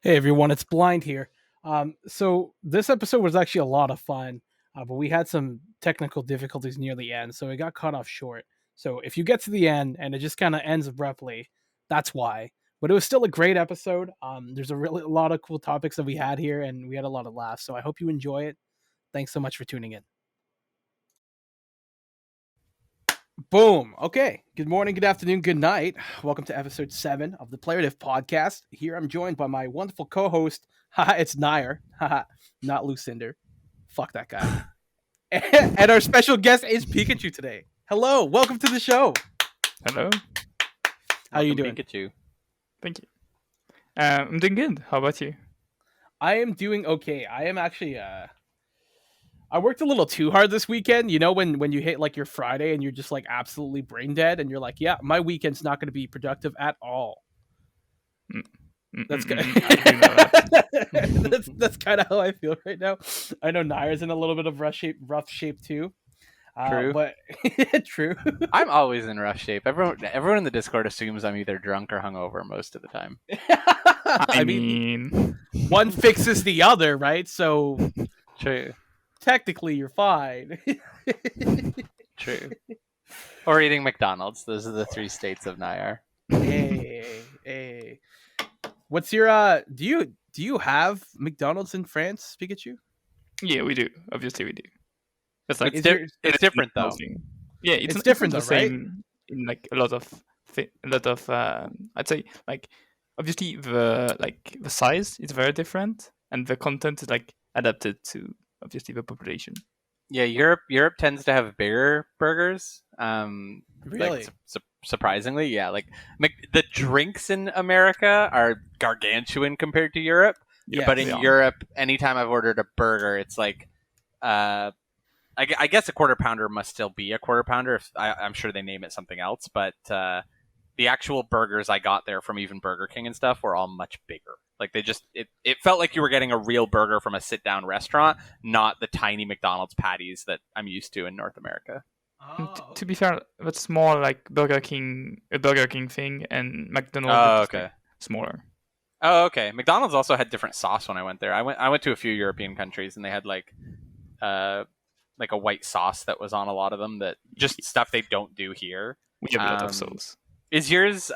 Hey everyone, it's Blind here. So this episode was actually a lot of fun, but we had some technical difficulties near the end, so it got cut off short. So if you get to the end and it just kind of ends abruptly, that's why. But it was still a great episode. There's a lot of cool topics that we had here, and we had a lot of laughs. So I hope you enjoy it. Thanks so much for tuning in. Boom. Okay. Good morning, good afternoon, good night. Welcome to episode 7 of the Playerdiff podcast. Here I'm joined by my wonderful co-host. Haha, it's Nair. Haha, not Lucinder. Fuck that guy. And our special guest is Pikachu today. Hello. Welcome to the show. Hello. How you doing? Pikachu. Thank you. I'm doing good. How about you? I am doing okay. I am actually I worked a little too hard this weekend. You know, when you hit like your Friday and you're just like absolutely brain dead and you're like, yeah, my weekend's not going to be productive at all. That's good. that's kind of how I feel right now. I know Nair's in a little bit of rough shape too. True. But true. I'm always in rough shape. Everyone in the Discord assumes I'm either drunk or hungover most of the time. I mean, one fixes the other, right? So True. Technically, you're fine. True. Or eating McDonald's. Those are the 3 states of Nair. Hey. What's your do you have McDonald's in France, Pikachu? Yeah, we do. Obviously, we do. It's like it's different though. Yeah, it's different though, the same right? In like a lot of I'd say like obviously the size is very different and the content is like adapted to obviously the population. Yeah, Europe tends to have bigger burgers. Really? Like, surprisingly, yeah. Like the drinks in America are gargantuan compared to Europe. Yeah, but in Europe, anytime I've ordered a burger, it's like, I guess a quarter pounder must still be a quarter pounder. I'm sure they name it something else, but the actual burgers I got there from even Burger King and stuff were all much bigger. Like it felt like you were getting a real burger from a sit-down restaurant, not the tiny McDonald's patties that I'm used to in North America. Oh. To be fair, that's more like a Burger King thing, and McDonald's is like smaller. Oh, okay. McDonald's also had different sauce when I went there. I went to a few European countries, and they had like a white sauce that was on a lot of them, that just stuff they don't do here. We have a lot of sauce. Is yours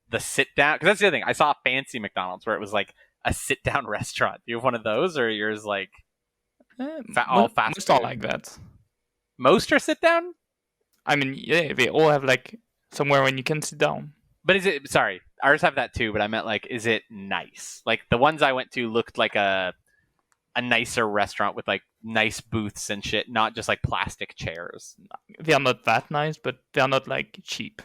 the sit down? Because that's the other thing. I saw a fancy McDonald's where it was like a sit down restaurant. Do you have one of those, or yours like all fast most food? all like that. Most are sit down? I mean, yeah, they all have like somewhere when you can sit down. But is it, sorry, ours have that too, but I meant like, is it nice? Like the ones I went to looked like a nicer restaurant with like nice booths and shit, not just like plastic chairs. They are not that nice, but they are not like cheap.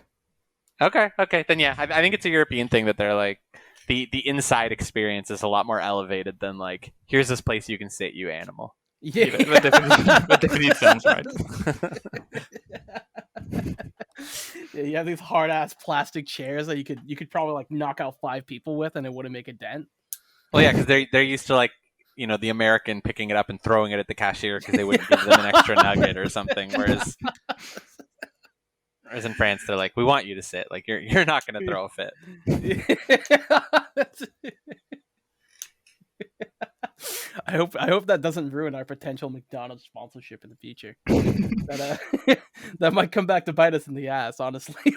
Okay, then yeah, I think it's a European thing that they're like, the inside experience is a lot more elevated than like, here's this place you can sit, you animal. Yeah, that definitely sounds right. Yeah, you have these hard ass plastic chairs that you could probably like knock out 5 people with, and it wouldn't make a dent. Well, yeah, because they're used to like, you know, the American picking it up and throwing it at the cashier because they wouldn't give them an extra nugget or something. Whereas in France, they're like, we want you to sit. Like you're not going to throw a fit. I hope that doesn't ruin our potential McDonald's sponsorship in the future. That might come back to bite us in the ass, honestly.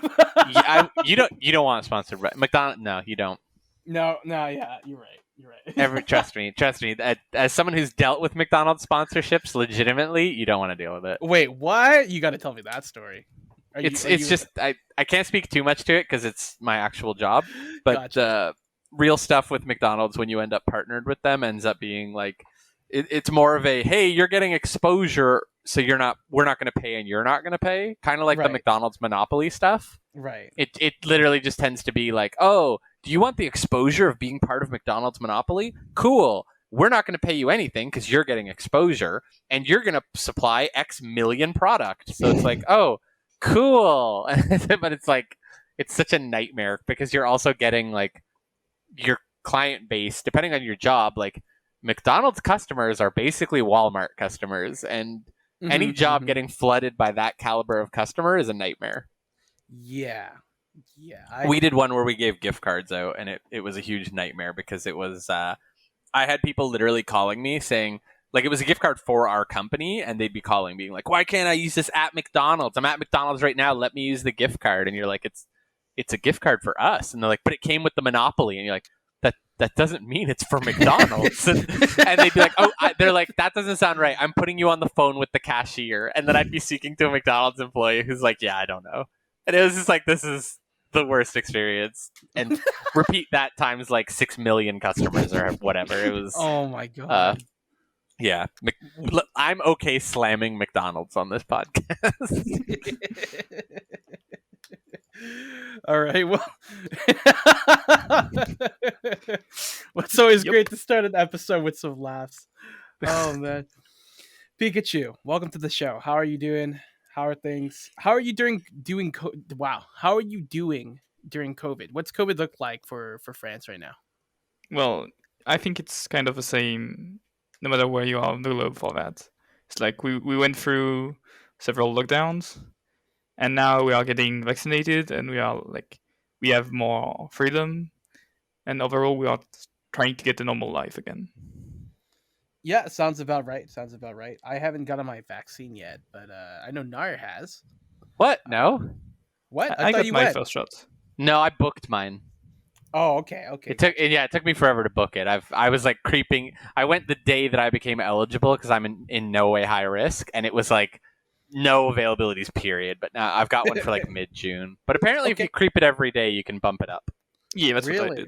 You don't want to sponsor McDonald's. No, you don't. No, yeah, you're right. Trust me. As someone who's dealt with McDonald's sponsorships legitimately, you don't want to deal with it. Wait, what? You got to tell me that story. I can't speak too much to it because it's my actual job, but Gotcha. Real stuff with McDonald's when you end up partnered with them ends up being like, it's more of a, hey, you're getting exposure, so we're not going to pay and you're not going to pay, kind of like the McDonald's monopoly stuff. Right. It literally just tends to be like, oh, do you want the exposure of being part of McDonald's monopoly? Cool. We're not going to pay you anything because you're getting exposure and you're going to supply X million product. So it's like, oh, cool. But it's like, it's such a nightmare because you're also getting like your client base, depending on your job, like McDonald's customers are basically Walmart customers, and any job getting flooded by that caliber of customer is a nightmare. Yeah. Yeah, We did one where we gave gift cards out, and it was a huge nightmare because it was I had people literally calling me saying, like, it was a gift card for our company, and they'd be calling, being like, "Why can't I use this at McDonald's? I'm at McDonald's right now. Let me use the gift card." And you're like, "It's a gift card for us." And they're like, "But it came with the Monopoly." And you're like, "That doesn't mean it's for McDonald's." and they'd be like, "Oh," they're like, "That doesn't sound right. I'm putting you on the phone with the cashier." And then I'd be speaking to a McDonald's employee who's like, "Yeah, I don't know." And it was just like, this is the worst experience. And repeat that times like 6 million customers or whatever. It was. Oh my god. Yeah, I'm okay slamming McDonald's on this podcast. All right. Well, it's always great to start an episode with some laughs. Oh man, Pikachu, welcome to the show. How are you doing? How are things? How are you doing? Wow. How are you doing during COVID? What's COVID look like for France right now? Well, I think it's kind of the same no matter where you are on the globe for that. It's like we went through several lockdowns, and now we are getting vaccinated, and we have more freedom, and overall we are trying to get a normal life again. Yeah, sounds about right. I haven't gotten my vaccine yet, but I know Nair has. What? No? What? I thought got you my went. first shot. No, I booked mine. Oh, okay. It took me forever to book it. I was like creeping. I went the day that I became eligible because I'm in no way high risk, and it was like no availabilities period. But now I've got one for like mid-June. But apparently, if you creep it every day, you can bump it up. Yeah, that's what I Really?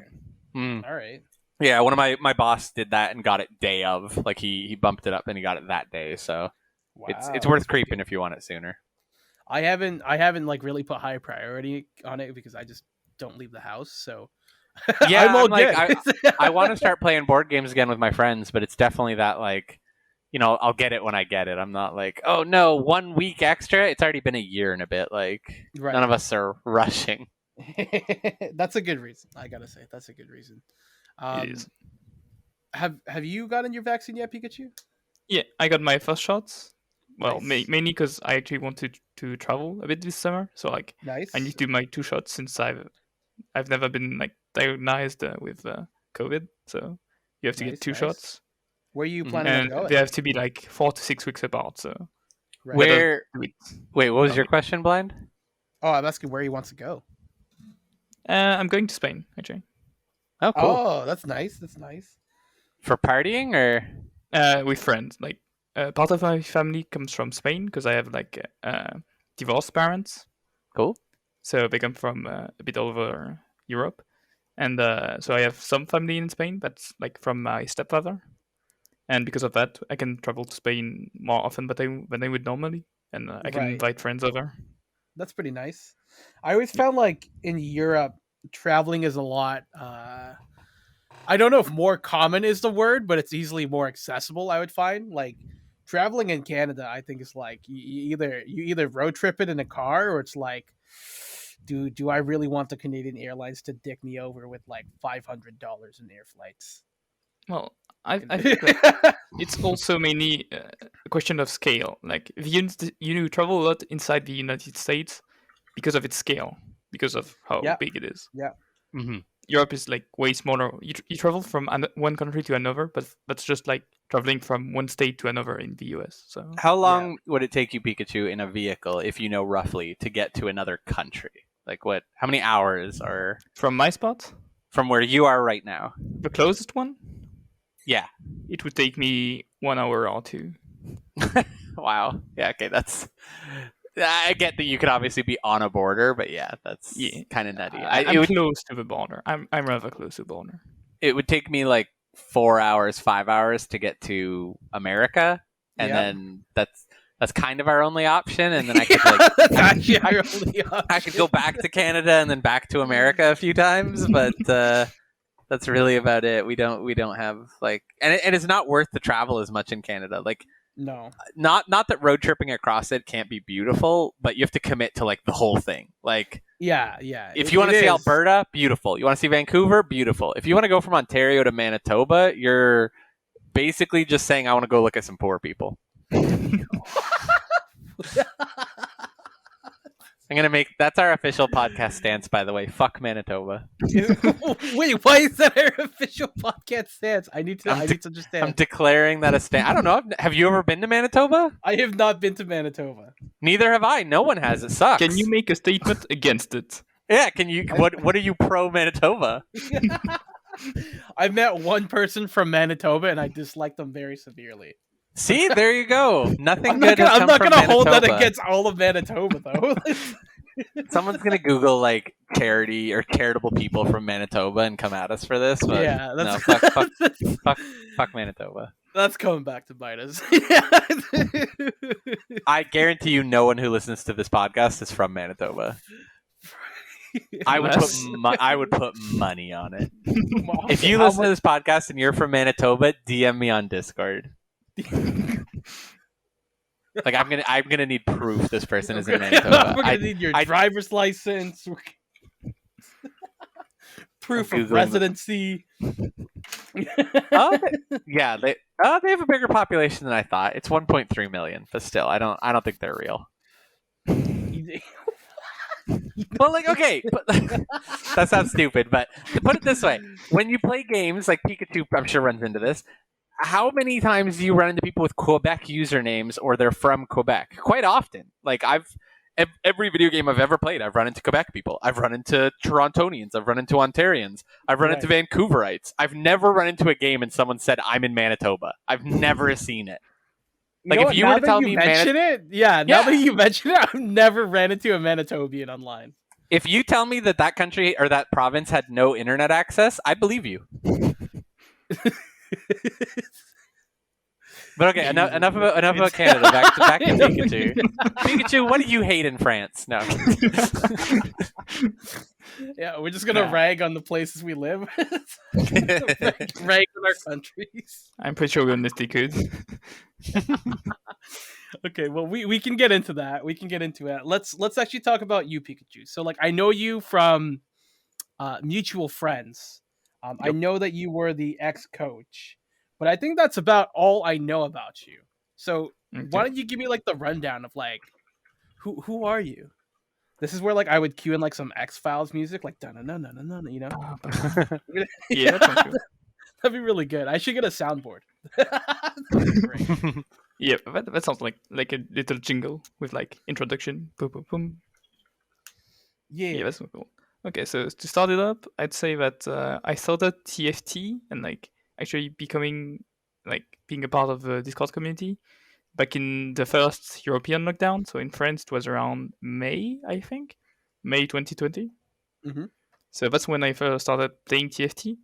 did. All right. Yeah, one of my boss did that and got it day of. Like he bumped it up and he got it that day. So Wow. it's worth creeping if you want it sooner. I haven't like really put high priority on it because I just don't leave the house. So Yeah, I'm all like good. I want to start playing board games again with my friends, but it's definitely that like, I'll get it when I get it. I'm not like, oh no, 1 week extra. It's already been a year and a bit. Like Right. none of us are rushing. That's a good reason. I gotta say, that's a good reason. It is. Have you gotten your vaccine yet, Pikachu? Yeah, I got my first shots. Well, Nice. mainly because I actually wanted to travel a bit this summer, so like Nice. I need to do my 2 shots since I've never been like diagnosed with COVID, so you have to Nice, get 2 nice. shots, Where are you planning on and going? they have to be like 4 to 6 weeks apart. So Right. Where? do it. Wait, what was your question, Blind? Oh, I'm asking where he wants to go. I'm going to Spain actually. Oh, cool. Oh, that's nice. That's nice. For partying or? With friends. Like part of my family comes from Spain because I have like divorced parents. Cool. So they come from a bit all over Europe, and so I have some family in Spain. That's like from my stepfather, and because of that, I can travel to Spain more often than I would normally, and I can Right. invite friends over. That's pretty nice. I always found like in Europe, traveling is a lot. I don't know if more common is the word, but it's easily more accessible. I would find like traveling in Canada. I think is like you either road trip it in a car, or it's like, do I really want the Canadian Airlines to dick me over with like $500 in air flights? Well, I think that it's also mainly a question of scale. Like if you travel a lot inside the United States because of its scale, because of how Yeah. big it is. Yeah. Mm-hmm. Europe is like way smaller. You travel from one country to another, but that's just like traveling from one state to another in the US. So How long would it take you, Pikachu, in a vehicle, if you know roughly, to get to another country? Like what? How many hours are from my spot, from where you are right now? the closest one, Yeah. it would take me 1 hour or 2. Wow. Yeah. Okay. I get that you could obviously be on a border, but yeah, that's Yeah. kind of nutty. I'm close to the border. I'm rather close to the border. It would take me like 4 hours, 5 hours to get to America, and Yeah. then that's kind of our only option. And then I could like That's actually our only I could go back to Canada and then back to America a few times, but that's really about it. We don't have like, and it's not worth the travel as much in Canada. Like, No. not that road tripping across it can't be beautiful, but you have to commit to like the whole thing. Like, Yeah. if you want to see Alberta, beautiful. You want to see Vancouver, beautiful. If you want to go from Ontario to Manitoba, you're basically just saying, I want to go look at some poor people. That's our official podcast stance, by the way. Fuck Manitoba. Wait, why is that our official podcast stance? I need to I'm understand. I'm declaring that a stance. I don't know. Have you ever been to Manitoba? I have not been to Manitoba. Neither have I. No one has. It sucks. Can you make a statement against it? Yeah. Can you? What are you pro Manitoba? I met one person from Manitoba and I disliked them very severely. See, there you go. Nothing I'm good. not gonna hold that Manitoba. against all of Manitoba though. Someone's gonna Google like charity or charitable people from Manitoba and come at us for this. But yeah, that's no, fuck Manitoba. That's coming back to bite us. I guarantee you, no one who listens to this podcast is from Manitoba. I would put money on it. If you listen to this podcast and you're from Manitoba, DM me on Discord. Like I'm gonna need proof this person is in Manitoba. We're gonna need your driver's license, proof of residency. Yeah, they have a bigger population than I thought. It's 1.3 million, but still, I don't think they're real. Well, like, okay, that sounds stupid, but to put it this way, when you play games like Pikachu, I'm sure runs into this. How many times do you run into people with Quebec usernames or they're from Quebec? Quite often. Like every video game I've ever played, I've run into Quebec people. I've run into Torontonians. I've run into Ontarians. I've run into Vancouverites. I've never run into a game and someone said, I'm in Manitoba. I've never seen it. Like, if you were to tell me... Now that you mention it, I've never ran into a Manitobian online. If you tell me that country or that province had no internet access, I believe you. But okay, enough about Canada. Back to Pikachu. Pikachu, what do you hate in France? No. Yeah, we're just gonna rag on the places we live. Rag on our countries. I'm pretty sure we're nifty good. Okay, well we can get into that. We can get into it. Let's actually talk about you, Pikachu. So like I know you from mutual friends. Yep. I know that you were the ex-coach, but I think that's about all I know about you. So why don't you give me like the rundown of like who are you? This is where like I would cue in like some X-Files music, like no, you know. Yeah, that'd be really good. I should get a soundboard. Great. Yeah, that sounds like a little jingle with like introduction. Boom, boom, boom. Yeah, that's so cool. Okay, so to start it up, I'd say that I started TFT and like actually being a part of the Discord community back in the first European lockdown. So in France, it was around May, I think, May 2020. Mm-hmm. So that's when I first started playing TFT,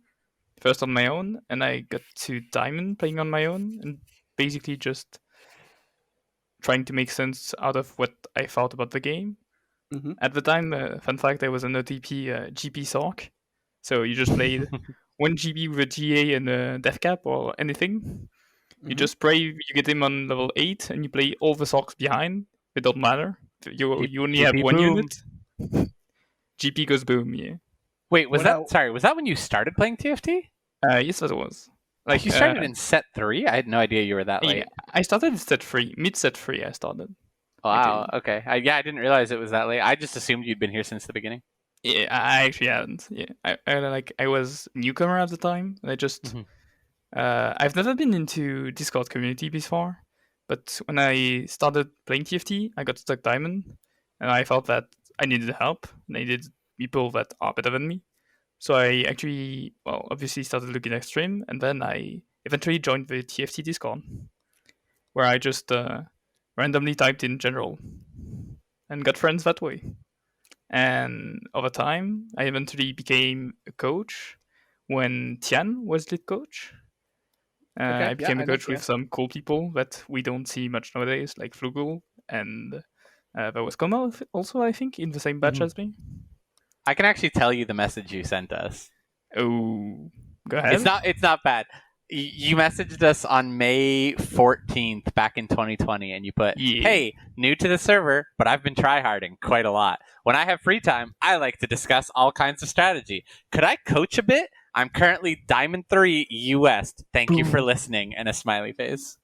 first on my own, and I got to Diamond playing on my own, and basically just trying to make sense out of what I thought about the game. Mm-hmm. At the time, fun fact, there was an OTP GP Sork. So you just played one GB with a GA and a death cap or anything. Mm-hmm. You just pray you get him on level 8 and you play all the Sorks behind. It don't matter. You only have one boom. unit. GP goes boom, yeah. Wait, was that when you started playing TFT? Yes, that was. Like you started in set 3? I had no idea you were that late. Yeah, I started in set 3. Mid set 3 I started. Wow, okay. I didn't realize it was that late. I just assumed you'd been here since the beginning. Yeah, I actually hadn't. Yeah, I was a newcomer at the time. And I just I've never been into Discord community before, but when I started playing TFT, I got stuck Diamond, and I felt that I needed help. And I needed people that are better than me. So I actually, obviously started looking at stream, and then I eventually joined the TFT Discord, where I just randomly typed in general and got friends that way. And over time, I eventually became a coach when Tian was lead coach. I became a coach with some cool people that we don't see much nowadays, like Flugel, and there was Koma also, I think, in the same batch as me. I can actually tell you the message you sent us. Oh, go ahead. It's not bad. You messaged us on May 14th back in 2020, and you put, hey, new to the server, but I've been tryharding quite a lot. When I have free time, I like to discuss all kinds of strategy. Could I coach a bit? I'm currently Diamond 3 US. Thank you for listening, and a smiley face.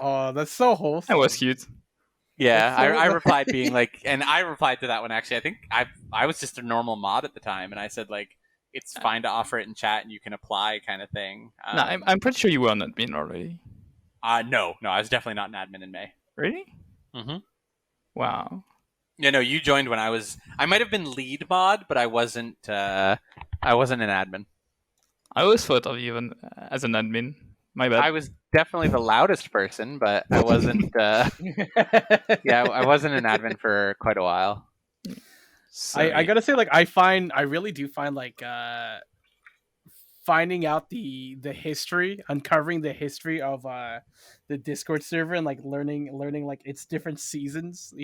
Oh, that's so wholesome. That was cute. Yeah, So I replied being like, and I replied to that one actually. I think I was just a normal mod at the time, and I said like, it's fine to offer it in chat and you can apply, kind of thing. No, I'm pretty sure you were on admin already. No, I was definitely not an admin in May. Really? Mm-hmm. Wow. Yeah, no, you joined when I might have been lead mod, but I wasn't an admin. I always thought of you as an admin. My bad. I was definitely the loudest person, but I wasn't. Yeah, I wasn't an admin for quite a while. So, I gotta say, like, I really do find like finding out the history, uncovering the history of the Discord server, and like learning like its different seasons,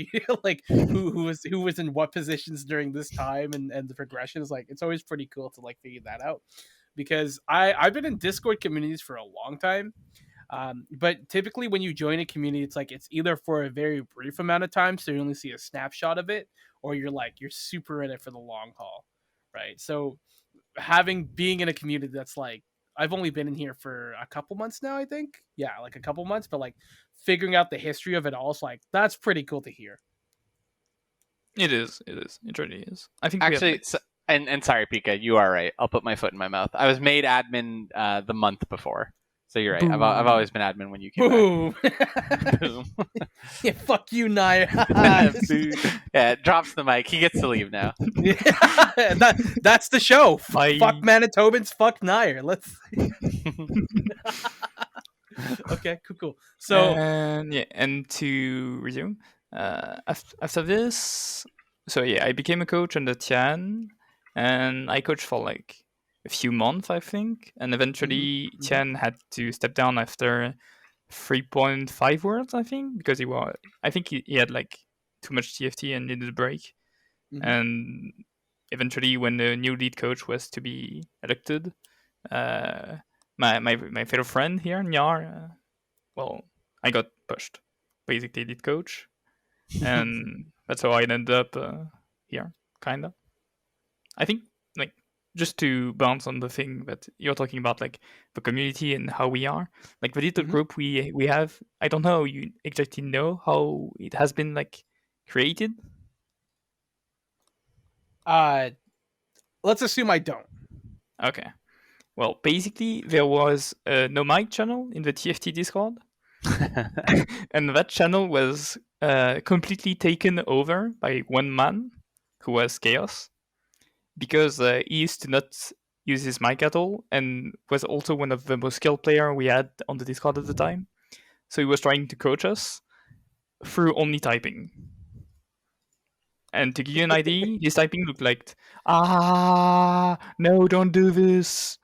like who was in what positions during this time, and the progression is like, it's always pretty cool to like figure that out, because I've been in Discord communities for a long time. But typically when you join a community, it's like it's either for a very brief amount of time, so you only see a snapshot of it, or you're super in it for the long haul, right? So being in a community that's like, I've only been in here for a couple months now, I think. Yeah, like a couple months, but like figuring out the history of it all is like, that's pretty cool to hear. it is. It really is. I think Actually, and sorry, Pika, you are right. I'll put my foot in my mouth. I was made admin the month before, so you're right. I've always been admin when you came Boom. back. Boom. Yeah, fuck you, Naya. Yeah, drops the mic. He gets to leave now. That's the show. Bye. Fuck Manitobans, fuck Nair. Let's. Okay, cool. So and to resume, after this, so yeah, I became a coach under Tian, and I coached for like a few months, I think, and eventually Tian had to step down after 3.5 worlds, I think, because I think he had like too much TFT and needed a break. And eventually, when the new lead coach was to be elected, my fellow friend here, Nyar, well, I got pushed, basically lead coach, and that's how I ended up here, kinda. I think, like, just to bounce on the thing that you're talking about, like the community and how we are, like the little group we have. I don't know, you exactly know how it has been like created. Let's assume I don't. Okay. Well, basically, there was a no mic channel in the TFT Discord, and that channel was completely taken over by one man who was Chaos, because he used to not use his mic at all, and was also one of the most skilled player we had on the Discord at the time. So he was trying to coach us through only typing. And to give you an idea, his typing looked like, no, don't do this.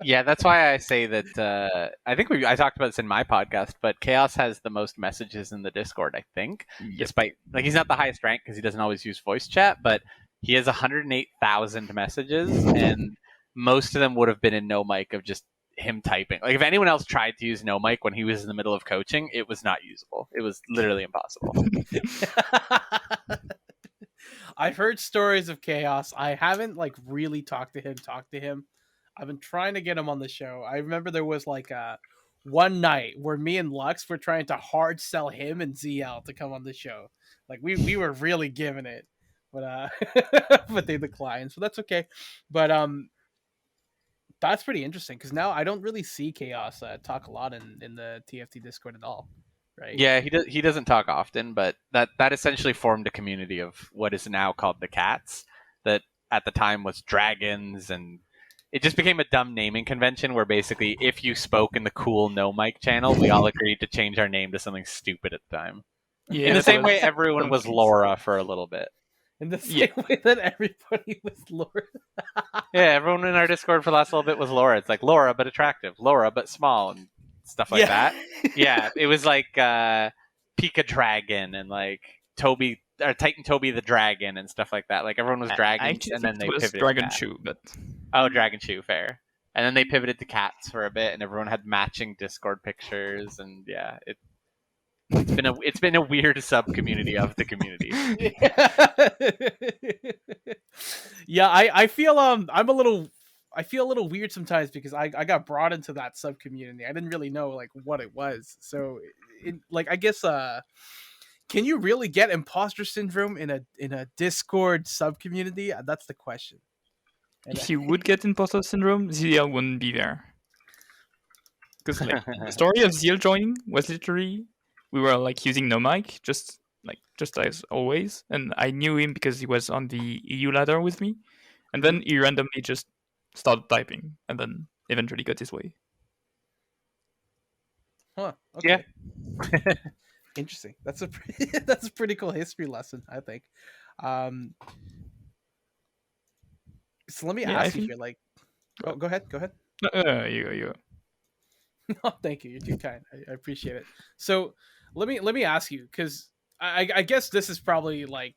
Yeah, that's why I say that. I think I talked about this in my podcast, but Chaos has the most messages in the Discord. I think, despite like he's not the highest rank because he doesn't always use voice chat, but he has 108,000 messages, and most of them would have been in no mic of just him typing. Like if anyone else tried to use no mic when he was in the middle of coaching, it was not usable. It was literally impossible. I've heard stories of Chaos. I haven't like really talked to him. I've been trying to get him on the show. I remember there was like one night where me and Lux were trying to hard sell him and ZL to come on the show. Like we were really giving it, but but they declined, so that's okay. But that's pretty interesting because now I don't really see Chaos talk a lot in the TFT Discord at all, right? Yeah, he doesn't talk often, but that essentially formed a community of what is now called the Cats. That at the time was dragons, and it just became a dumb naming convention where basically if you spoke in the cool no mic channel, we all agreed to change our name to something stupid at the time. Yeah, in the same way, everyone was Laura for a little bit. In the same way that everybody was Laura. Yeah, everyone in our Discord for the last little bit was Laura. It's like Laura but attractive, Laura but small, and stuff like that. Yeah, it was like Pika Dragon and like Toby or Titan Toby the Dragon and stuff like that. Like everyone was dragons, and then they pivoted. Dragon Shoe, but Dragon Shoe, fair. And then they pivoted to cats for a bit, and everyone had matching Discord pictures, and yeah, it's been a weird sub community of the community. Yeah, I feel I feel a little weird sometimes because I got brought into that sub community. I didn't really know like what it was, so I guess can you really get imposter syndrome in a Discord sub community? That's the question. If you would get imposter syndrome, ZL wouldn't be there. Because like the story of ZL joining was literally we were like using no mic, just as always, and I knew him because he was on the EU ladder with me, and then he randomly just started typing, and then eventually got his way. Huh. Okay. Yeah. Interesting. That's a pretty cool history lesson, I think. So let me ask you here, like, go ahead. No, you. No, thank you. You're too kind. I appreciate it. So let me ask you, because I guess this is probably like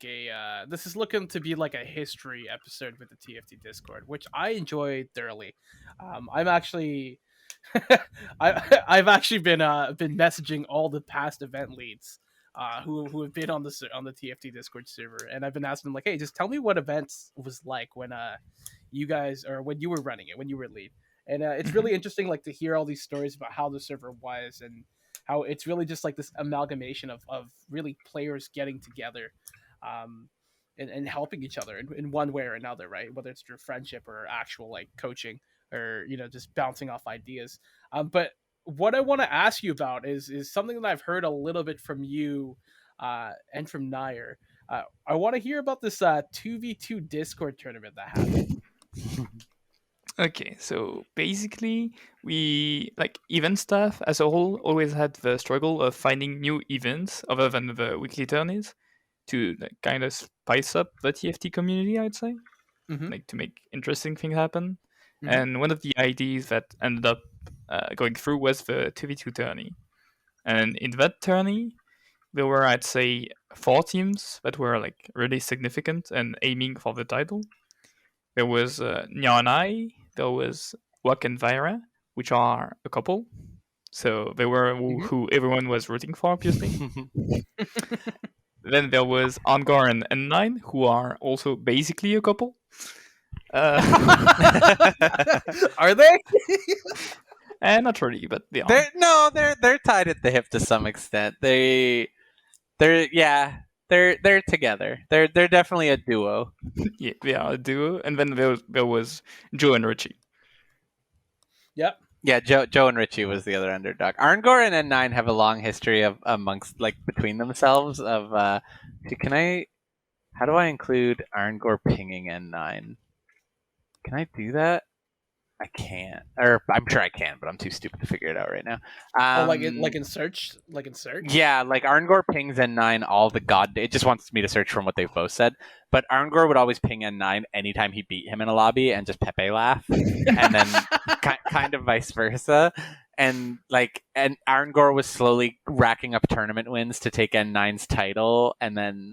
this is looking to be like a history episode with the TFT Discord, which I enjoyed thoroughly. I'm actually I've actually been messaging all the past event leads who have been on the TFT Discord server, and I've been asking them like, hey, just tell me what events was like when you guys, or when you were running it, when you were lead. And it's really interesting, like, to hear all these stories about how the server was and how it's really just like this amalgamation of really players getting together, and helping each other in one way or another, right? Whether it's through friendship or actual like coaching, or just bouncing off ideas. But what I want to ask you about is something that I've heard a little bit from you, and from Nair. I want to hear about this 2v2 Discord tournament that happened. Okay, so basically, we like event staff as a whole always had the struggle of finding new events other than the weekly tourneys to like, kind of spice up the TFT community, I'd say, like to make interesting things happen. And one of the ideas that ended up going through was the 2v2 tourney. And in that tourney, there were, I'd say, 4 teams that were like really significant and aiming for the title. There was Nya and I, there was Wak and Vaira, which are a couple. So they were who everyone was rooting for, obviously. Then there was Angor and N9, who are also basically a couple. Are they? Not really, but they are. They're tied at the hip to some extent. They're together. They're definitely a duo. Yeah, they are a duo. And then there was Joe and Richie. Yep. Yeah, Joe and Richie was the other underdog. Arngor and N9 have a long history of amongst between themselves of how do I include Arngor pinging N9? Can I do that? I can't. Or I'm sure I can, but I'm too stupid to figure it out right now. Like in search? Like in search? Yeah, like Arngor pings N9 all the it just wants me to search from what they've both said. But Arngor would always ping N9 anytime he beat him in a lobby and just Pepe laugh. And then kind of vice versa. And Arngor was slowly racking up tournament wins to take N9's title, and then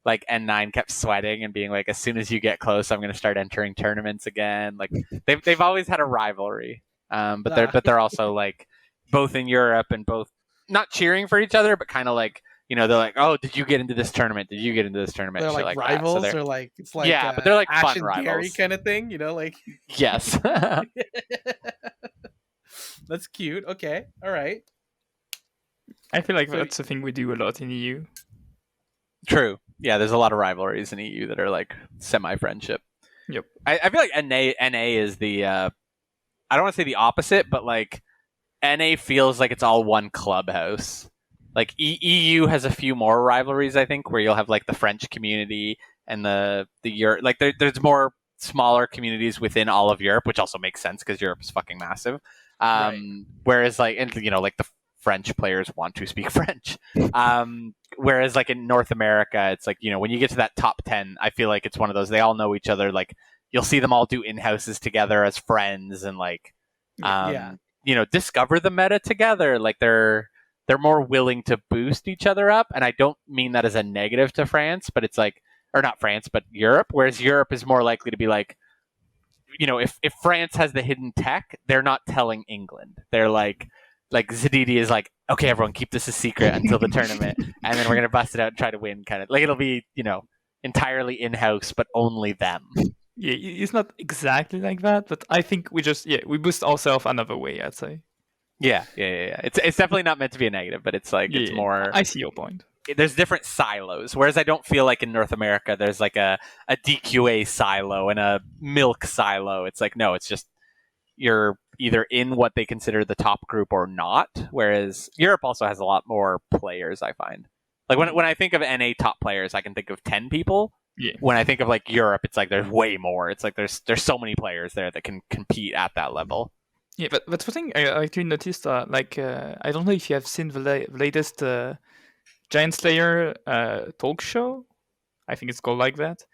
N9 kept sweating and being like, as soon as you get close, I'm going to start entering tournaments again. Like they've always had a rivalry, but they're also like both in Europe and both not cheering for each other, but kind of like they're like, oh, did you get into this tournament? Did you get into this tournament? They're like rivals, or like it's like but they're like Ash fun and Gary rivals kind of thing, like yes. That's cute. Okay, all right. I feel like that's a thing we do a lot in EU. True. Yeah, there's a lot of rivalries in EU that are like semi-friendship. Yep. I feel like NA is the I don't want to say the opposite, but like NA feels like it's all one clubhouse. Like EU has a few more rivalries, I think, where you'll have like the French community and the Europe. Like there's more smaller communities within all of Europe, which also makes sense because Europe is fucking massive. Right. Whereas like like the French players want to speak French. Whereas like in North America, it's like, when you get to that top 10, I feel like it's one of those, they all know each other. Like you'll see them all do in-houses together as friends and like, discover the meta together. Like they're more willing to boost each other up. And I don't mean that as a negative to France, but it's like, or not France, but Europe. Whereas Europe is more likely to be like, if France has the hidden tech, they're not telling England. They're like Zadidi is like, okay, everyone keep this a secret until the tournament, and then we're gonna bust it out and try to win. Kind of like it'll be entirely in house, but only them. Yeah, it's not exactly like that, but I think we just we boost ourselves another way, I'd say. Yeah. It's definitely not meant to be a negative, but it's like it's more. I see your point. There's different silos, whereas I don't feel like in North America there's like a DQA silo and a milk silo. It's like no, it's just you're either in what they consider the top group or not. Whereas Europe also has a lot more players. I find like when I think of NA top players, I can think of 10 people. Yeah. When I think of like Europe, it's like there's way more. It's like there's so many players there that can compete at that level. Yeah, but one thing I actually noticed, I don't know if you have seen the latest Giant Slayer talk show. I think it's called like that.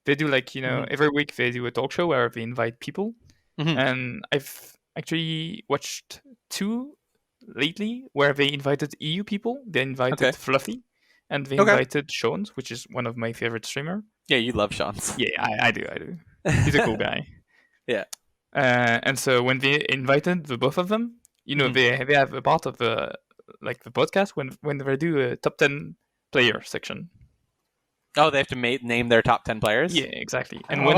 They do like every week they do a talk show where they invite people, and I've actually watched 2 lately where they invited EU people. They invited Fluffy, and they invited Sean, which is one of my favorite streamer. Yeah, you love Sean's. Yeah, I do. He's a cool guy. Yeah. And so when they invited the both of them, they have a part of the podcast when they do a top 10 player section. Oh, they have to name their top 10 players? Yeah, exactly. And when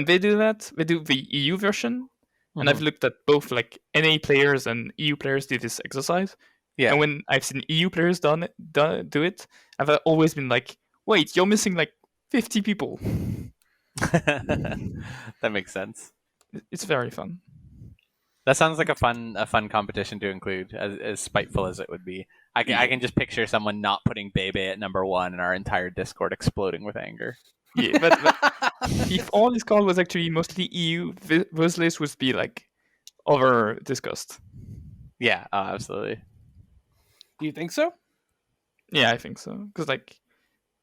they do that, they do the EU version. And I've looked at both like NA players and EU players do this exercise. Yeah. And when I've seen EU players do it, I've always been like, wait, you're missing like 50 people. That makes sense. It's very fun. That sounds like a fun competition to include, as spiteful as it would be. I can just picture someone not putting Bebe at number 1 and our entire Discord exploding with anger. Yeah, but if all this call was actually mostly EU, those lists would be like over discussed. Yeah, absolutely. Do you think so? Yeah, I think so. Because like,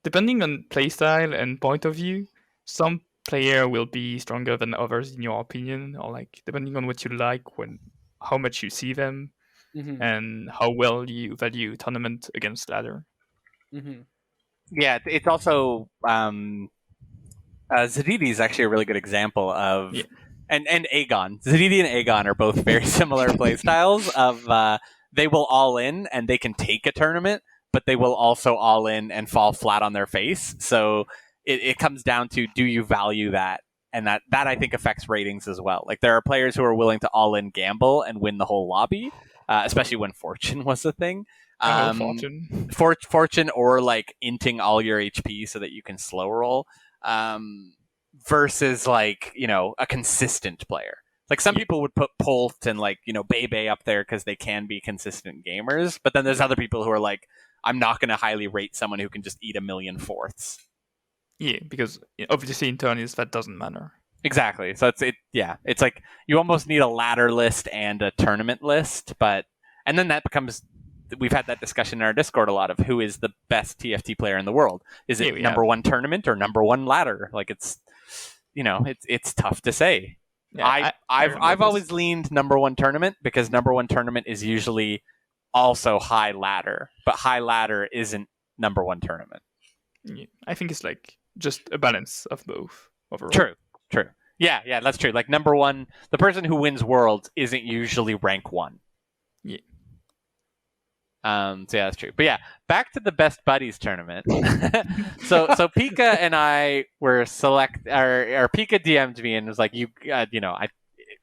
depending on playstyle and point of view, some player will be stronger than others in your opinion, or like depending on what you like, how much you see them, and how well you value tournament against ladder. Yeah, it's also Zadidi is actually a really good example of, and Aegon. Zadidi and Aegon are both very similar playstyles of they will all in and they can take a tournament, but they will also all in and fall flat on their face. So it comes down to, do you value that? And that I think affects ratings as well. Like there are players who are willing to all in gamble and win the whole lobby, especially when Fortune was a thing. Fortune or like inting all your HP so that you can slow roll, versus like, a consistent player. Like some people would put Polt and like, Bebe up there because they can be consistent gamers. But then there's other people who are like, I'm not going to highly rate someone who can just eat 1,000,000 fourths. Yeah, because obviously in tourneys that doesn't matter. Exactly. So it's like you almost need a ladder list and a tournament list, and then that becomes, we've had that discussion in our Discord a lot of who is the best TFT player in the world. Is it number 1 tournament or number 1 ladder? Like it's tough to say. Yeah, I've always leaned number 1 tournament because number 1 tournament is usually also high ladder, but high ladder isn't number 1 tournament. Yeah, I think it's like just a balance of both overall. True. Yeah, that's true. Like number 1, the person who wins Worlds isn't usually rank 1. Yeah. So yeah, that's true. But yeah, back to the Best Buddies tournament. so Pika and I were or Pika DM'd me and was like, the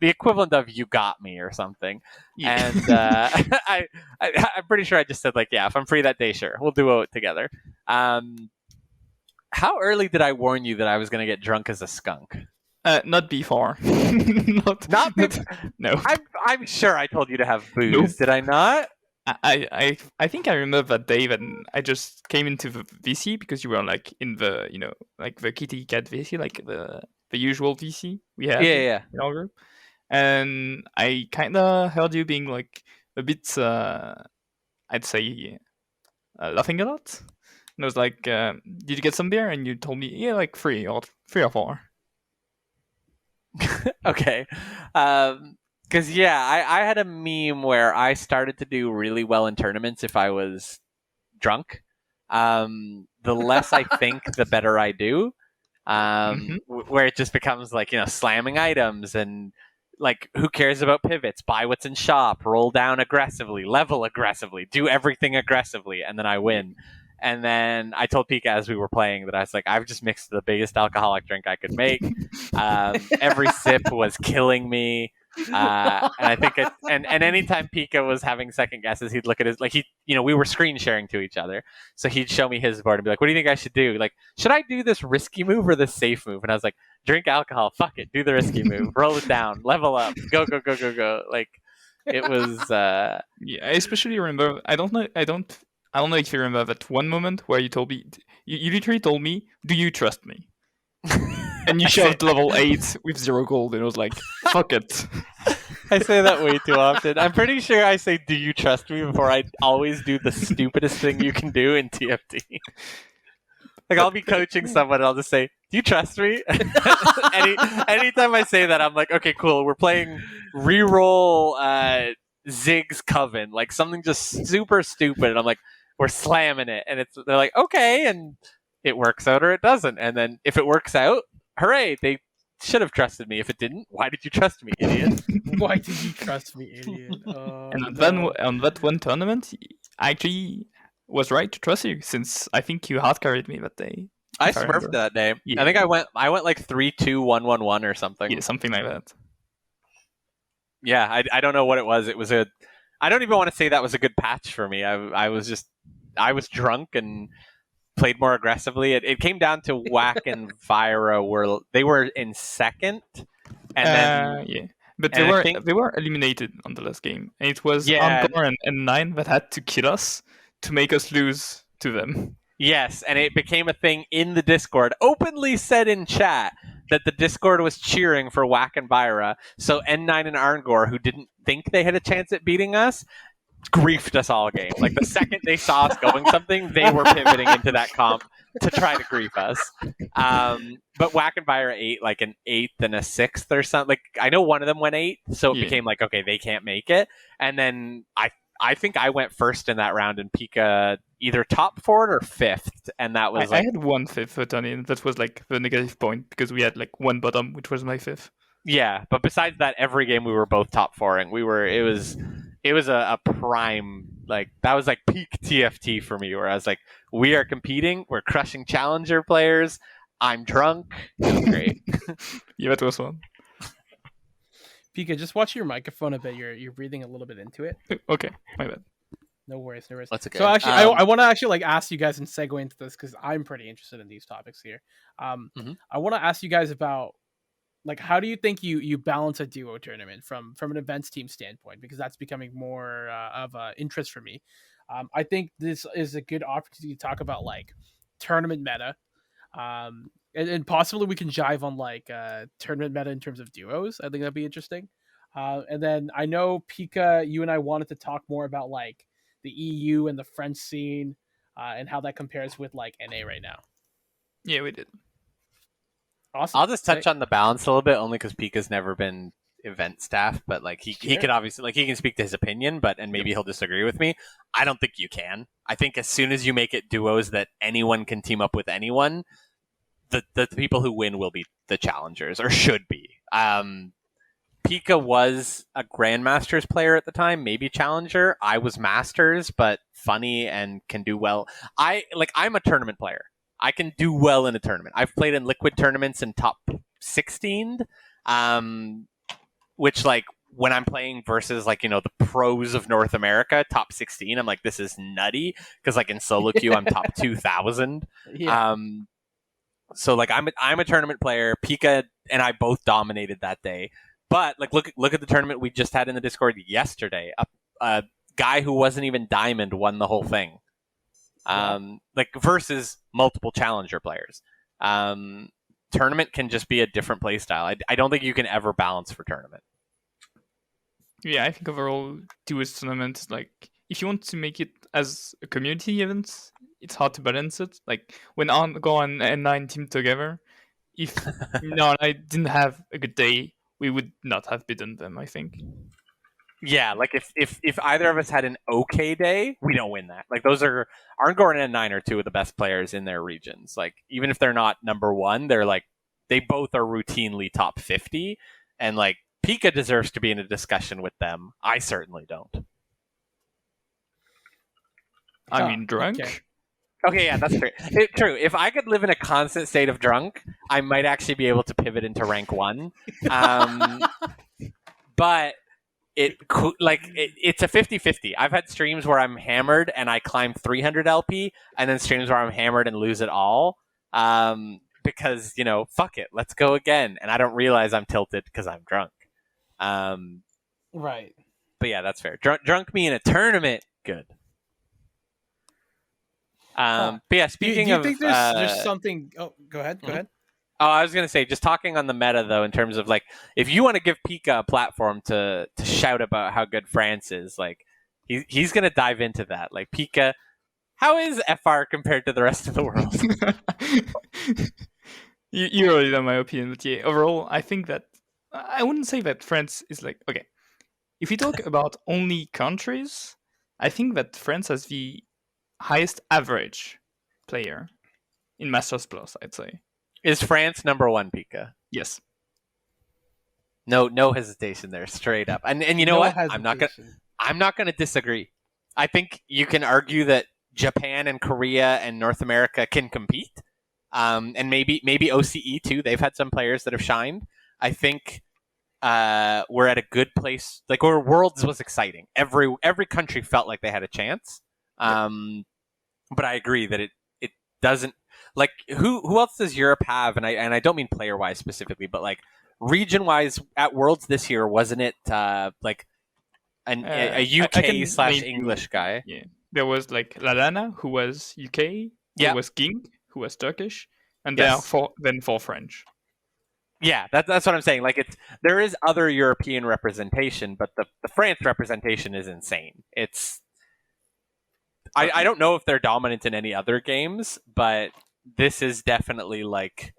equivalent of "you got me" or something. Yeah. And I'm pretty sure I just said like, yeah, if I'm free that day, sure, we'll do it together. How early did I warn you that I was going to get drunk as a skunk? Not before. not before. No. I'm sure I told you to have booze. Nope. Did I not? I think I remember that day when I just came into the VC because you were like in the like the kitty cat VC, like the usual VC we have in our group, and I kind of heard you being like a bit I'd say laughing a lot. And I was like, did you get some beer? And you told me, yeah, like 3 or 4. Okay. Because, I had a meme where I started to do really well in tournaments if I was drunk. The less I think, the better I do. Where it just becomes like, slamming items and like, who cares about pivots? Buy what's in shop, roll down aggressively, level aggressively, do everything aggressively, and then I win. And then I told Pika as we were playing that I was like, I've just mixed the biggest alcoholic drink I could make. Every sip was killing me. And I think and anytime Pika was having second guesses, he'd look at his we were screen sharing to each other, so he'd show me his board and be like, "What do you think I should do? Like, should I do this risky move or this safe move?" And I was like, "Drink alcohol, fuck it, do the risky move, roll it down, level up, go go go go go." Like, it was. Yeah, I especially remember. I don't know if you remember that one moment where you told me, you literally told me, "Do you trust me?" And you shoved level 8 with 0 gold, and I was like, "Fuck it." I say that way too often. I'm pretty sure I say, "Do you trust me?" before I always do the stupidest thing you can do in TFT. Like, I'll be coaching someone and I'll just say, "Do you trust me?" Anytime I say that, I'm like, "Okay, cool. We're playing reroll Zig's Coven." Like, something just super stupid. And I'm like, "We're slamming it." And they're like, "Okay." And it works out or it doesn't. And then if it works out, hooray, they should have trusted me. If it didn't, why did you trust me, idiot? Why did you trust me, idiot? And then on that one tournament, I actually was right to trust you, since I think you hard carried me that day. I smurfed that day. Yeah. I think I went like 3-2-1-1-1 or something. Yeah, something like that. Yeah, I don't know what it was. I don't even want to say that was a good patch for me. I was drunk and played more aggressively. It came down to Whack and Vira they were in second, and then yeah. But they were eliminated on the last game, and it was Angkor and Nine that had to kill us to make us lose to them. Yes, and it became a thing in the Discord, openly said in chat that the Discord was cheering for Whack and Vira. So N9 and Arngor, who didn't think they had a chance at beating us, griefed us all game. Like, the second they saw us going something, they were pivoting into that comp to try to grief us. But Whack and Vira ate like an 8th and a 6th or something. Like, I know one of them went 8, so it became like, okay, they can't make it. And then I think I went first in that round, and Pika either top 4 or 5th, and that was I had 1 5th for Tony, and that was like the negative point, because we had like one bottom, which was my 5th. Yeah, but besides that, every game we were both top 4ing. It was a prime, like, that was like peak TFT for me, where I was like, we are competing, we're crushing challenger players, I'm drunk. It was great. Yeah, that was fun. Pika, just watch your microphone a bit. You're breathing a little bit into it. Okay, my bad. No worries. That's okay. So actually, I want to actually like ask you guys and segue into this, because I'm pretty interested in these topics here. I want to ask you guys about, like, how do you think you balance a duo tournament from an events team standpoint, because that's becoming more of an interest for me. I think this is a good opportunity to talk about like tournament meta. And possibly we can jive on like tournament meta in terms of duos. I think that'd be interesting. And then I know, Pika, you and I wanted to talk more about like the EU and the French scene, and how that compares with like NA right now. Yeah, we did. Awesome. I'll just touch on the balance a little bit, only because Pika's never been event staff, but like he could obviously, like, he can speak to his opinion, and maybe he'll disagree with me. I don't think you can. I think as soon as you make it duos that anyone can team up with anyone, the people who win will be the challengers, or should be. Pika was a Grandmasters player at the time, maybe Challenger. I was Masters, but funny and can do well. I'm a tournament player. I can do well in a tournament. I've played in liquid tournaments in top 16, which, like, when I'm playing versus, like, the pros of North America, top 16, I'm like, this is nutty, because like in solo queue, I'm top 2,000. Yeah. So like I'm a tournament player. Pika and I both dominated that day. But like look at the tournament we just had in the Discord yesterday. A guy who wasn't even Diamond won the whole thing. Like versus multiple challenger players. Tournament can just be a different play style. I don't think you can ever balance for tournament. Yeah, I think overall duos tournament is like, if you want to make it as a community event, it's hard to balance it. Like when Arngor and N9 teamed together, if I didn't have a good day, we would not have beaten them, I think. Yeah, like if either of us had an okay day, we don't win that. Like those are Arngor and N9 are two of the best players in their regions. Like even if they're not number one, they're like, they both are routinely top 50, and like Pika deserves to be in a discussion with them. I certainly don't. I mean, drunk. Okay, yeah, that's true. True. If I could live in a constant state of drunk, I might actually be able to pivot into rank 1. But but it's a 50-50. I've had streams where I'm hammered and I climb 300 LP, and then streams where I'm hammered and lose it all. Because fuck it, let's go again, and I don't realize I'm tilted because I'm drunk. Right. But yeah, that's fair. Drunk me in a tournament, good. But yeah, speaking do you of, think there's something? Oh, go ahead. Go ahead. Oh, I was gonna say, just talking on the meta though, in terms of like, if you want to give Pika a platform to shout about how good France is, like he's gonna dive into that. Like, Pika, how is FR compared to the rest of the world? You already know my opinion, but yeah, overall, I think that I wouldn't say that France is like, okay. If we talk about only countries, I think that France has the highest average player in Masters Plus, I'd say. Is France number one, Pika? Yes. No hesitation there, straight up. And you know what? I'm not gonna disagree. I think you can argue that Japan and Korea and North America can compete. And maybe OCE too. They've had some players that have shined. I think we're at a good place. Like, where Worlds was exciting. Every country felt like they had a chance. But I agree that it doesn't. Like, who else does Europe have? And I don't mean player wise specifically, but like region wise at Worlds this year, wasn't it like a UK / English guy? Yeah, there was like Lalana, who was UK. There was Ging, who was Turkish, and there are four French. Yeah, that's what I'm saying. Like, there is other European representation, but the France representation is insane. It's I don't know if they're dominant in any other games, but this is definitely like,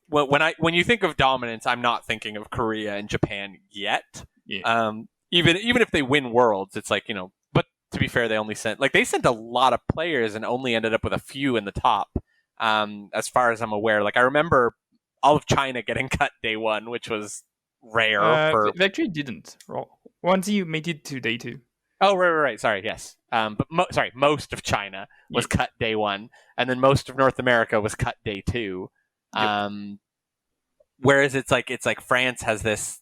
when you think of dominance, I'm not thinking of Korea and Japan yet. Yeah. Even if they win Worlds, it's like, But to be fair, they sent a lot of players and only ended up with a few in the top. As far as I'm aware, like, I remember all of China getting cut day one, which was rare. They actually didn't. Once you made it to day two. Oh, right. Sorry, yes. But most of China was cut day one, and then most of North America was cut day two. Yep. Whereas it's like France has this,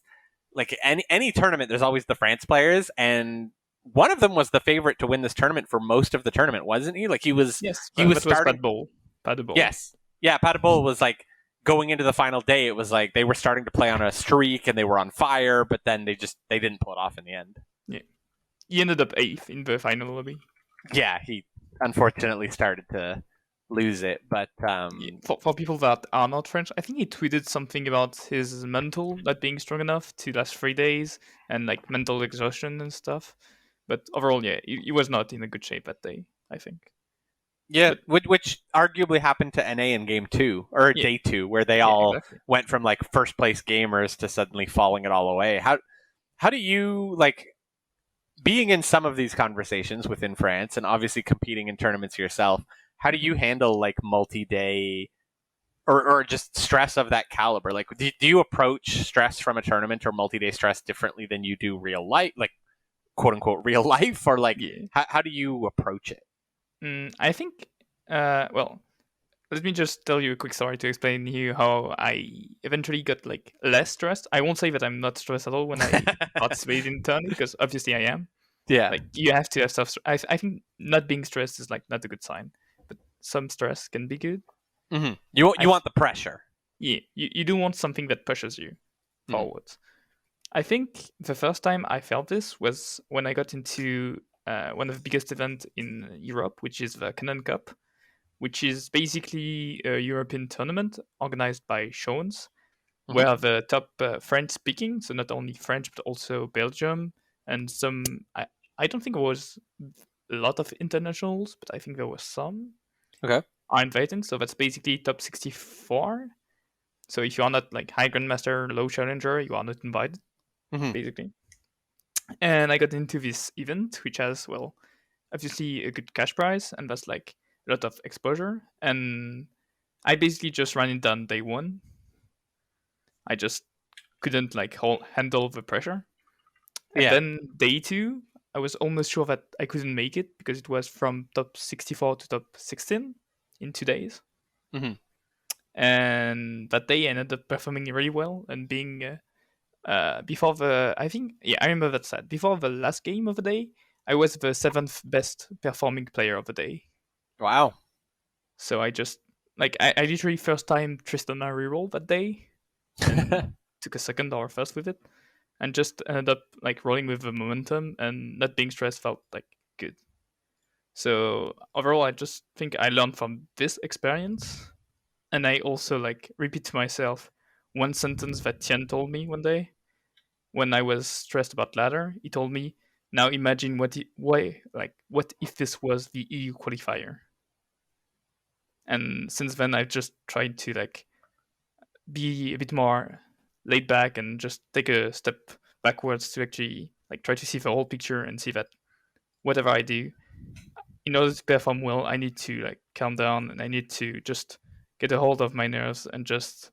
like, any tournament, there's always the France players, and one of them was the favorite to win this tournament for most of the tournament, wasn't he? Like, he was starting. Padball. Yes, yeah, Padball was like, going into the final day, it was like they were starting to play on a streak and they were on fire, but then they didn't pull it off in the end. Yeah. He ended up 8th in the final lobby. Yeah, he unfortunately started to lose it, but for people that are not French, I think he tweeted something about his mental not being strong enough to last 3 days, and like mental exhaustion and stuff. But overall, yeah, he was not in a good shape that day, I think. Yeah, which arguably happened to NA in game 2 or day 2, where they all went from like first place gamers to suddenly falling it all away. How do you, like, being in some of these conversations within France and obviously competing in tournaments yourself, how do you handle like multi-day or just stress of that caliber? Like, do you approach stress from a tournament or multi-day stress differently than you do real life, like quote unquote real life, or like how do you approach it? I think, well, let me just tell you a quick story to explain you how I eventually got like less stressed. I won't say that I'm not stressed at all when I participate in tournament, because obviously I am. Yeah. Like, you have to have stuff. I think not being stressed is like not a good sign, but some stress can be good. Mm-hmm. You want the pressure. Yeah, you do want something that pushes you forward. I think the first time I felt this was when I got into one of the biggest events in Europe, which is the Canon Cup, which is basically a European tournament organized by Shones, where the top French-speaking, so not only French, but also Belgium, and some, I don't think it was a lot of internationals, but I think there was some, are invited. So that's basically top 64. So if you are not like high grandmaster, low challenger, you are not invited, basically. And I got into this event, which has, well, obviously a good cash prize, and that's like a lot of exposure. And I basically just ran it down day one. I just couldn't like handle the pressure. And then day 2, I was almost sure that I couldn't make it, because it was from top 64 to top 16 in 2 days. And that day I ended up performing really well and being before I remember that stat. Before the last game of the day, I was the 7th best performing player of the day. Wow. So I just I literally first time Tristana reroll that day, and took a second or first with it, and just ended up like rolling with the momentum and not being stressed felt like good. So overall, I just think I learned from this experience, and I also like repeat to myself one sentence that Tian told me one day when I was stressed about ladder. He told me, "Now imagine what if this was the EU qualifier." And since then, I've just tried to like be a bit more laid back and just take a step backwards to actually like try to see the whole picture and see that whatever I do, in order to perform well, I need to like calm down and I need to just get a hold of my nerves and just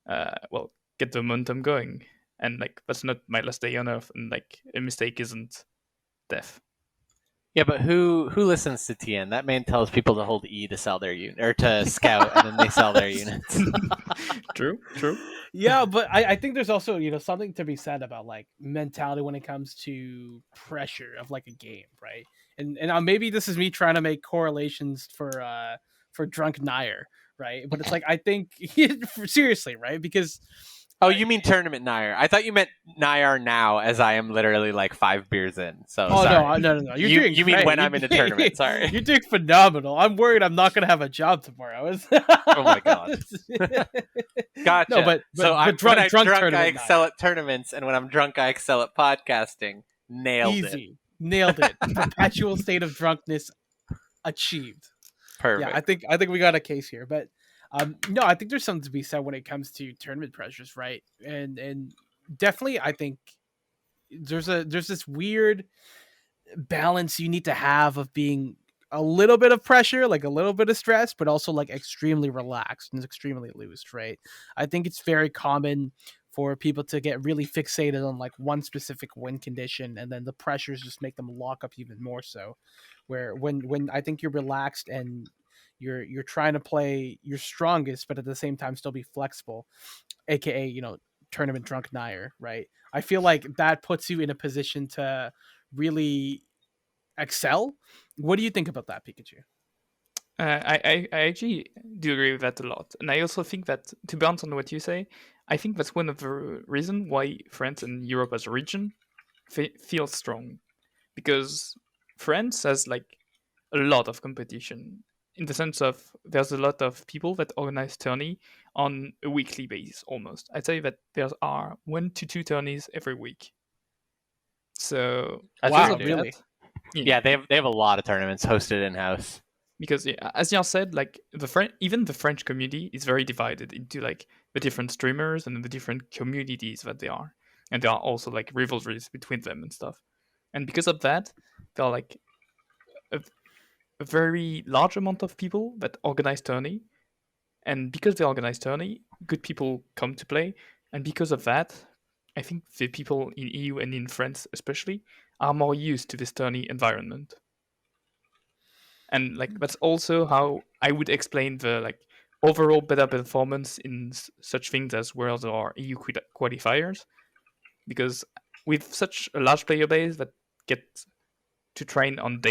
get the momentum going. And like that's not my last day on earth, and like a mistake isn't death. Yeah, but who listens to TN? That man tells people to hold E to sell their unit or to scout, and then they sell their units. True. Yeah, but I think there's also something to be said about like mentality when it comes to pressure of like a game, right? And maybe this is me trying to make correlations for Drunk Nair, right? But it's like I think seriously, right? Because Oh, you mean tournament Nair? I thought you meant Nair now, as I am literally like 5 beers in. So sorry. No. You're doing you mean great. when I'm in a tournament? Sorry. You're doing phenomenal. I'm worried I'm not gonna have a job tomorrow. Oh my god. Gotcha. No, but so drunk, when I'm drunk drunk, I tournament excel Nair. at tournaments, and when I'm drunk, I excel at podcasting. Nailed it. Easy. Nailed it. Perpetual state of drunkenness achieved. Perfect. Yeah, I think we got a case here, but no, I think there's something to be said when it comes to tournament pressures, right? And definitely, I think there's this weird balance you need to have of being a little bit of pressure, like a little bit of stress, but also like extremely relaxed and extremely loose, right? I think it's very common for people to get really fixated on like one specific win condition, and then the pressures just make them lock up even more so. Where when I think you're relaxed and you're trying to play your strongest, but at the same time still be flexible, aka tournament drunk Nair, right? I feel like that puts you in a position to really excel. What do you think about that, Pikachu? I actually do agree with that a lot, and I also think that, to bounce on what you say, I think that's one of the reasons why France and Europe as a region feels strong, because France has like a lot of competition in the sense of there's a lot of people that organize tourney on a weekly basis almost. I'd say that there are 1 to 2 tourneys every week. So Wow, really? Yeah, they have a lot of tournaments hosted in house. Because as Jan said, like even the French community is very divided into like the different streamers and the different communities that they are, and there are also like rivalries between them and stuff. And because of that, there are like a very large amount of people that organize tourney, and because they organize tourney, good people come to play, and because of that, I think the people in EU and in France especially are more used to this tourney environment. And like that's also how I would explain the like overall better performance in such things as Worlds or EU qualifiers, because with such a large player base that get to train on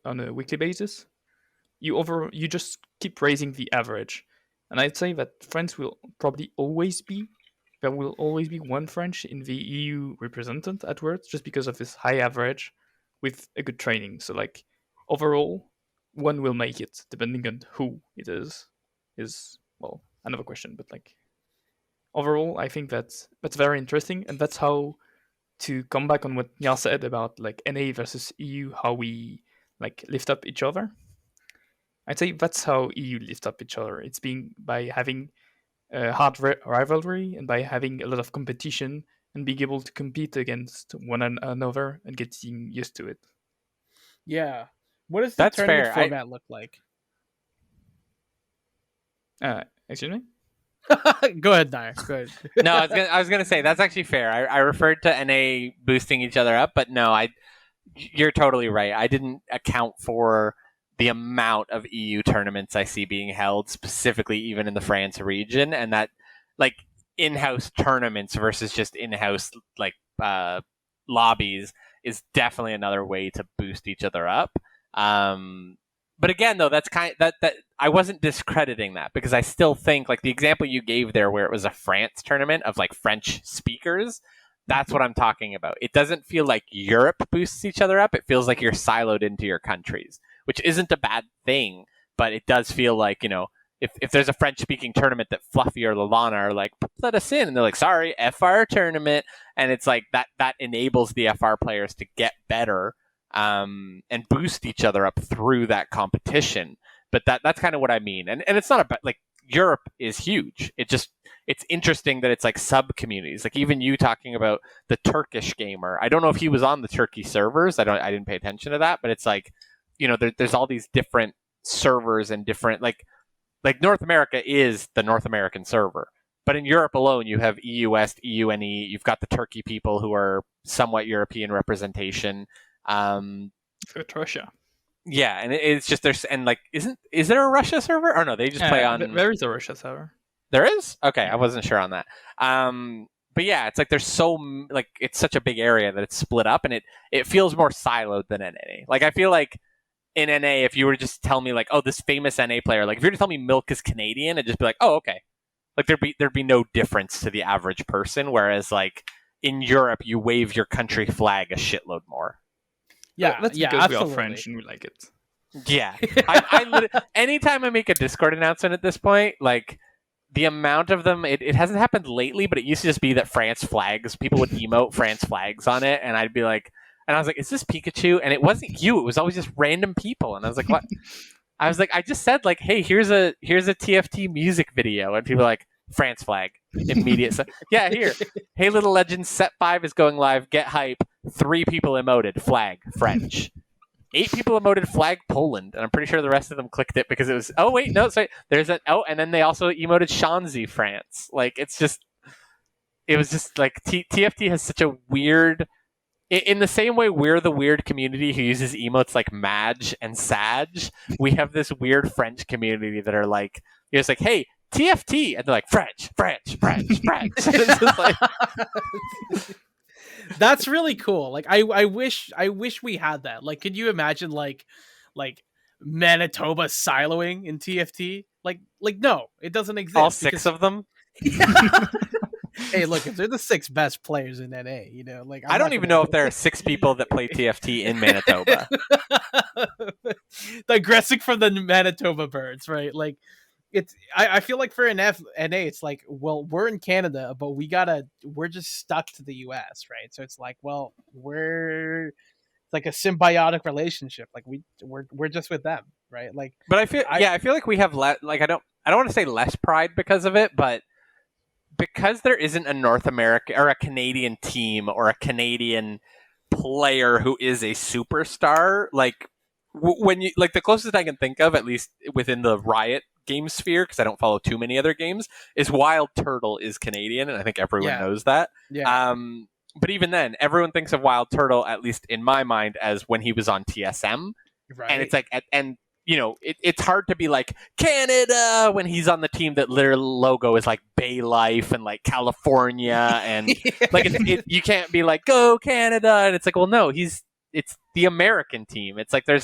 on a weekly basis, you just keep raising the average. And I'd say that France will probably always be there will always be one French in the EU represented at Worlds, just because of this high average with a good training. So like overall, one will make it, depending on who it is well another question. But like overall, I think that's very interesting, and that's how, to come back on what Nia said about like NA versus EU, how we like lift up each other. I'd say that's how EU lift up each other. It's being by having a hard rivalry and by having a lot of competition and being able to compete against one another and getting used to it. Yeah. What does the tournament format look like? Excuse me? Go ahead, Nair. Go ahead. No, I was gonna say that's actually fair. I referred to NA boosting each other up, but no, you're totally right. I didn't account for the amount of EU tournaments I see being held, specifically even in the France region, and that like in-house tournaments versus just in-house like lobbies is definitely another way to boost each other up. But again, though, that's that I wasn't discrediting that, because I still think, like the example you gave there where it was a France tournament of like French speakers, that's what I'm talking about. It doesn't feel like Europe boosts each other up. It feels like you're siloed into your countries, which isn't a bad thing, but it does feel like, if there's a French-speaking tournament that Fluffy or Lalana are like, let us in, and they're like, sorry, FR tournament, and it's like that enables the FR players to get better and boost each other up through that competition. But that's kind of what I mean. And it's not about, like, Europe is huge. It's interesting that it's like sub-communities. Like even you talking about the Turkish gamer. I don't know if he was on the Turkey servers. I didn't pay attention to that, but it's like, there's all these different servers and different, like North America is the North American server. But in Europe alone, you have EU West, EUNE. You've got the Turkey people who are somewhat European representation. For Russia. Yeah, and it's just is there a Russia server? Or no, they just play on. There is a Russia server. There is? Okay, I wasn't sure on that. But yeah, it's like there's it's such a big area that it's split up, and it feels more siloed than NA. Like I feel like in NA, if you were to just tell me like, oh, this famous NA player, like if you were to tell me Milk is Canadian, I'd just be like, oh, okay. Like there'd be no difference to the average person. Whereas like in Europe, you wave your country flag a shitload more. Yeah, that's because absolutely. we are French and we like it. Yeah, I anytime I make a Discord announcement at this point, like the amount of them, it hasn't happened lately, but it used to just be that France flags, people would emote France flags on it, and I'd be like, and I was like, is this Pikachu? And it wasn't you, it was always just random people, and I was like, what? I was like, I just said like, hey, here's a TFT music video, and people are like, France flag, immediate. Yeah, here. Hey, Little Legends, set 5 is going live. Get hype. 3 people emoted flag French. 8 people emoted flag Poland, and I'm pretty sure the rest of them clicked it because it was. Oh wait, no, sorry. There's and then they also emoted Shanzi France. Like it was just like TFT has such a weird. In the same way, we're the weird community who uses emotes like Madge and Sag. We have this weird French community that are like, it's like, hey, TFT, and they're like French. It's just like... That's really cool. Like I wish we had that. Like, could you imagine like Manitoba siloing in TFT? Like no, it doesn't exist. All 6 of them. Hey, look, if they're the 6 best players in NA, like I don't even know if there are 6 people that play TFT in Manitoba. Digressing from the Manitoba birds, right? Like I feel like for NA, it's like, well, we're in Canada, but we're just stuck to the US, right? So it's like, well, it's like a symbiotic relationship. Like we're just with them, right? Like, but I feel like we have like I don't want to say less pride because of it, but because there isn't a North American or a Canadian team or a Canadian player who is a superstar, like when you like the closest I can think of, at least within the Riot game sphere, because I don't follow too many other games, is Wild Turtle is Canadian, and I think everyone knows that. Yeah. But even then, everyone thinks of Wild Turtle, at least in my mind, as when he was on TSM, right. And it's like, it's hard to be like Canada when he's on the team that literal logo is like Bay Life and like California, and like you can't be like go Canada, and it's like, well, no, it's the American team. It's like there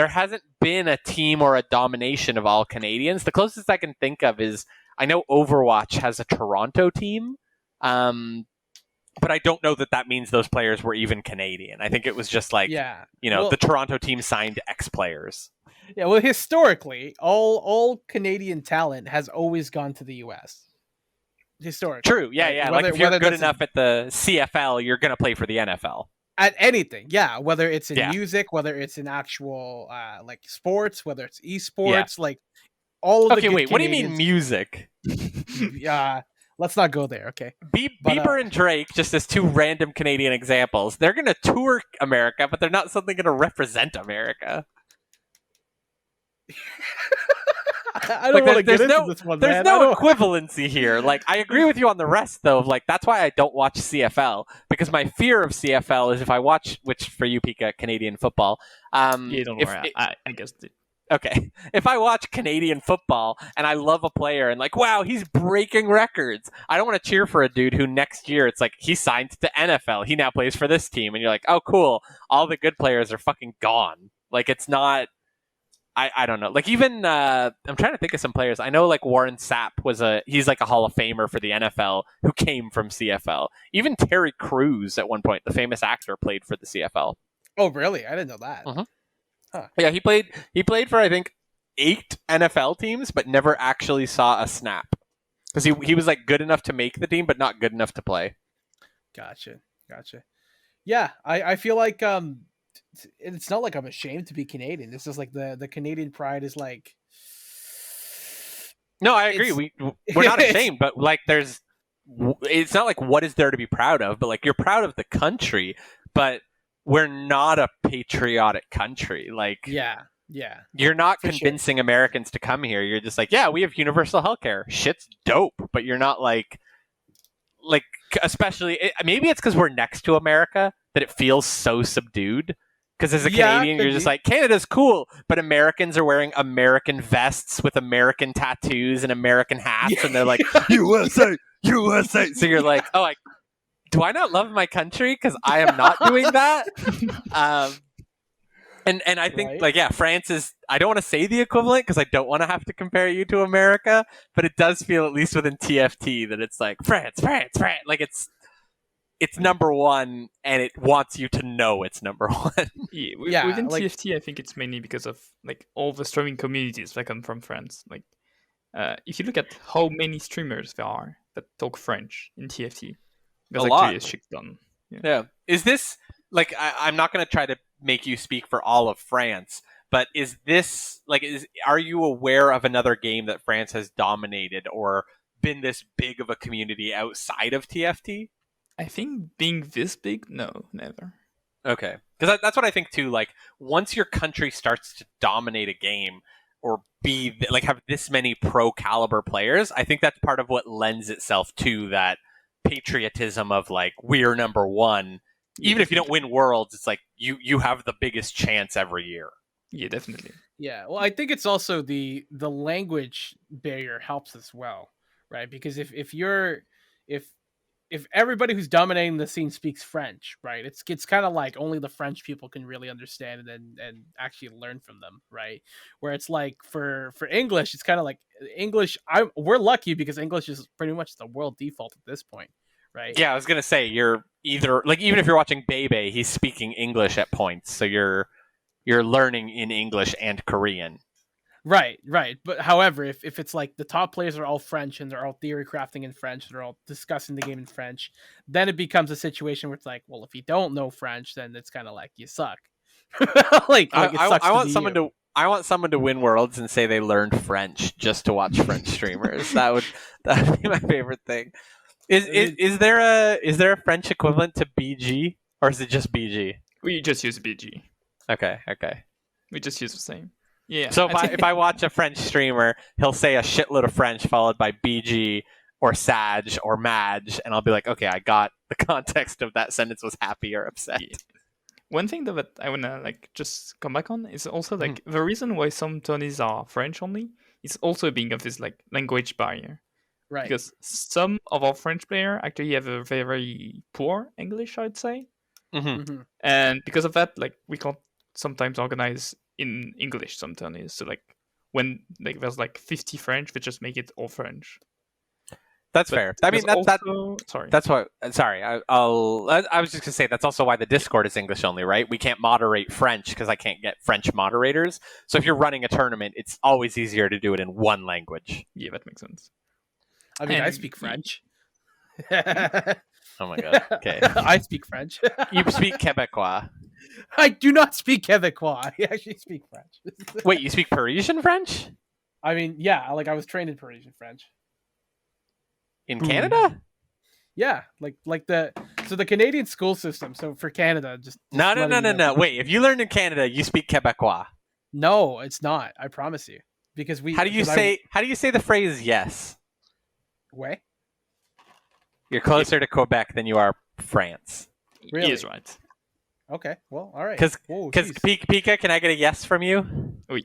hasn't been a team or a domination of all Canadians. The closest I can think of is I know Overwatch has a Toronto team, but I don't know that means those players were even Canadian. I think it was just like, the Toronto team signed X players. Yeah, well, historically, all Canadian talent has always gone to the US. Historically. True, yeah. Like if you're good enough at the CFL, you're going to play for the NFL. At anything, yeah. Whether it's in music, whether it's in actual like sports, whether it's esports, like all of the good what do you mean music? Let's not go there, okay? Bieber and Drake, just as 2 random Canadian examples, they're going to tour America, but they're not suddenly going to represent America. I don't want to get into this one, There's no equivalency here. Like, I agree with you on the rest, though. Like, that's why I don't watch CFL, because my fear of CFL is if I watch, which for you, Pika, Canadian football. Don't worry. I guess Okay. If I watch Canadian football and I love a player and like, wow, he's breaking records, I don't want to cheer for a dude who next year it's like he signed to NFL. He now plays for this team. And you're like, oh, cool. All the good players are fucking gone. Like, it's not. I don't know. Like, even I'm trying to think of some players. I know like Warren Sapp he's like a Hall of Famer for the NFL who came from CFL. Even Terry Crews at one point, the famous actor, played for the CFL. Oh, really? I didn't know that. Mhm. Huh. Yeah, he played for I think 8 NFL teams, but never actually saw a snap because he was like good enough to make the team, but not good enough to play. Gotcha. Yeah, I feel like it's not like I'm ashamed to be Canadian. It's just like the Canadian pride is like. No, I agree. We're not ashamed, but like it's not like what is there to be proud of, but like you're proud of the country, but we're not a patriotic country. Like Yeah. you're not For convincing Americans to come here. You're just like, yeah, we have universal healthcare. Shit's dope, but you're not like especially maybe it's because we're next to America that it feels so subdued. Because as a Canadian, you're just like, Canada's cool, but Americans are wearing American vests with American tattoos and American hats, and they're like, USA, USA. So you're like, oh, do I not love my country? Because I am not doing that. And I think, like, yeah, France is, I don't want to say the equivalent because I don't want to have to compare you to America, but it does feel, at least within TFT, that it's like, France. Like, it's number one, and it wants you to know it's number one. Yeah, within TFT, I think it's mainly because of like all the streaming communities that come from France. Like, if you look at how many streamers there are that talk French in TFT, there's actually a shit ton. Yeah. Is this like I'm not going to try to make you speak for all of France, but is this like are you aware of another game that France has dominated or been this big of a community outside of TFT? I think being this big, no, never. Okay, because that's what I think too. Like once your country starts to dominate a game or be like have this many pro caliber players, I think that's part of what lends itself to that patriotism of like we're number one. Even if you don't win worlds, it's like you have the biggest chance every year. Yeah, definitely. Yeah, well, I think it's also the language barrier helps as well, right? Because if everybody who's dominating the scene speaks French, right? It's kind of like only the French people can really understand and actually learn from them, right? Where it's like for English, it's kind of like English. We're lucky because English is pretty much the world default at this point, right? Yeah, I was gonna say you're either like even if you're watching Bebe, he's speaking English at points, so you're learning in English and Korean. Right. But however, if it's like the top players are all French and they're all theory crafting in French, they're all discussing the game in French, then it becomes a situation where it's like, well, if you don't know French, then it's kind of like you suck. like it sucks I want someone to win worlds and say they learned French just to watch French streamers. That would be my favorite thing. Is there a French equivalent to BG or is it just BG? We just use BG. Okay. We just use the same. Yeah. So if I watch a French streamer, he'll say a shitload of French followed by BG or Sag or Madge, and I'll be like, okay, I got the context of that sentence was happy or upset. Yeah. One thing that I wanna like just come back on is also like the reason why some tourneys are French only is also being of this like language barrier. Right. Because some of our French players actually have a very poor English, I'd say. Mm-hmm. And because of that, like we can't sometimes organize in English some tourneys. So like when like there's like 50 French, we just make it all French. That's fair. I mean, sorry. That's why. Sorry, I was just gonna say that's also why the Discord is English only, right? We can't moderate French because I can't get French moderators. So if you're running a tournament, it's always easier to do it in one language. Yeah, that makes sense. I mean, I speak French. Oh my god. Okay. I speak French. You speak Quebecois. I do not speak Quebecois. I actually speak French. Wait, you speak Parisian French? I mean, yeah, like I was trained in Parisian French. In Canada? Yeah, like the Canadian school system. So for Canada, just no. Wait, if you learned in Canada, you speak Quebecois. No, it's not. I promise you, because we. How do you say the phrase yes? Way. You're closer to Quebec than you are France. Really? He is right. Okay. Well, all right. Because Pika, can I get a yes from you? Oui.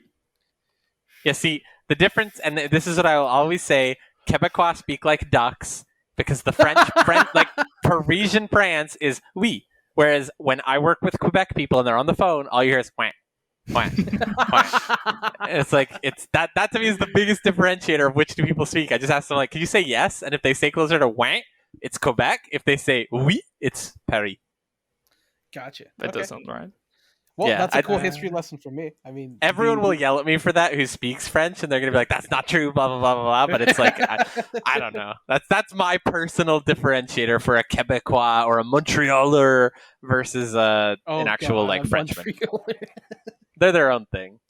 Yeah, see, the difference, and this is what I will always say, Quebecois speak like ducks, because the French, like Parisian France is oui. Whereas when I work with Quebec people and they're on the phone, all you hear is wah, wah, wah. It's like, it's that to me is the biggest differentiator of which two people speak. I just ask them, like, can you say yes? And if they say closer to wah, it's Quebec. If they say oui, it's Paris. Gotcha. That Okay. does sound right. Well, Yeah, that's a cool I- history lesson for me. I mean, Everyone will yell at me for that who speaks French, and they're gonna be like, "That's not true," blah blah blah blah blah. But it's like, I don't know. That's my personal differentiator for a Quebecois or a Montrealer versus an actual like Frenchman. They're their own thing.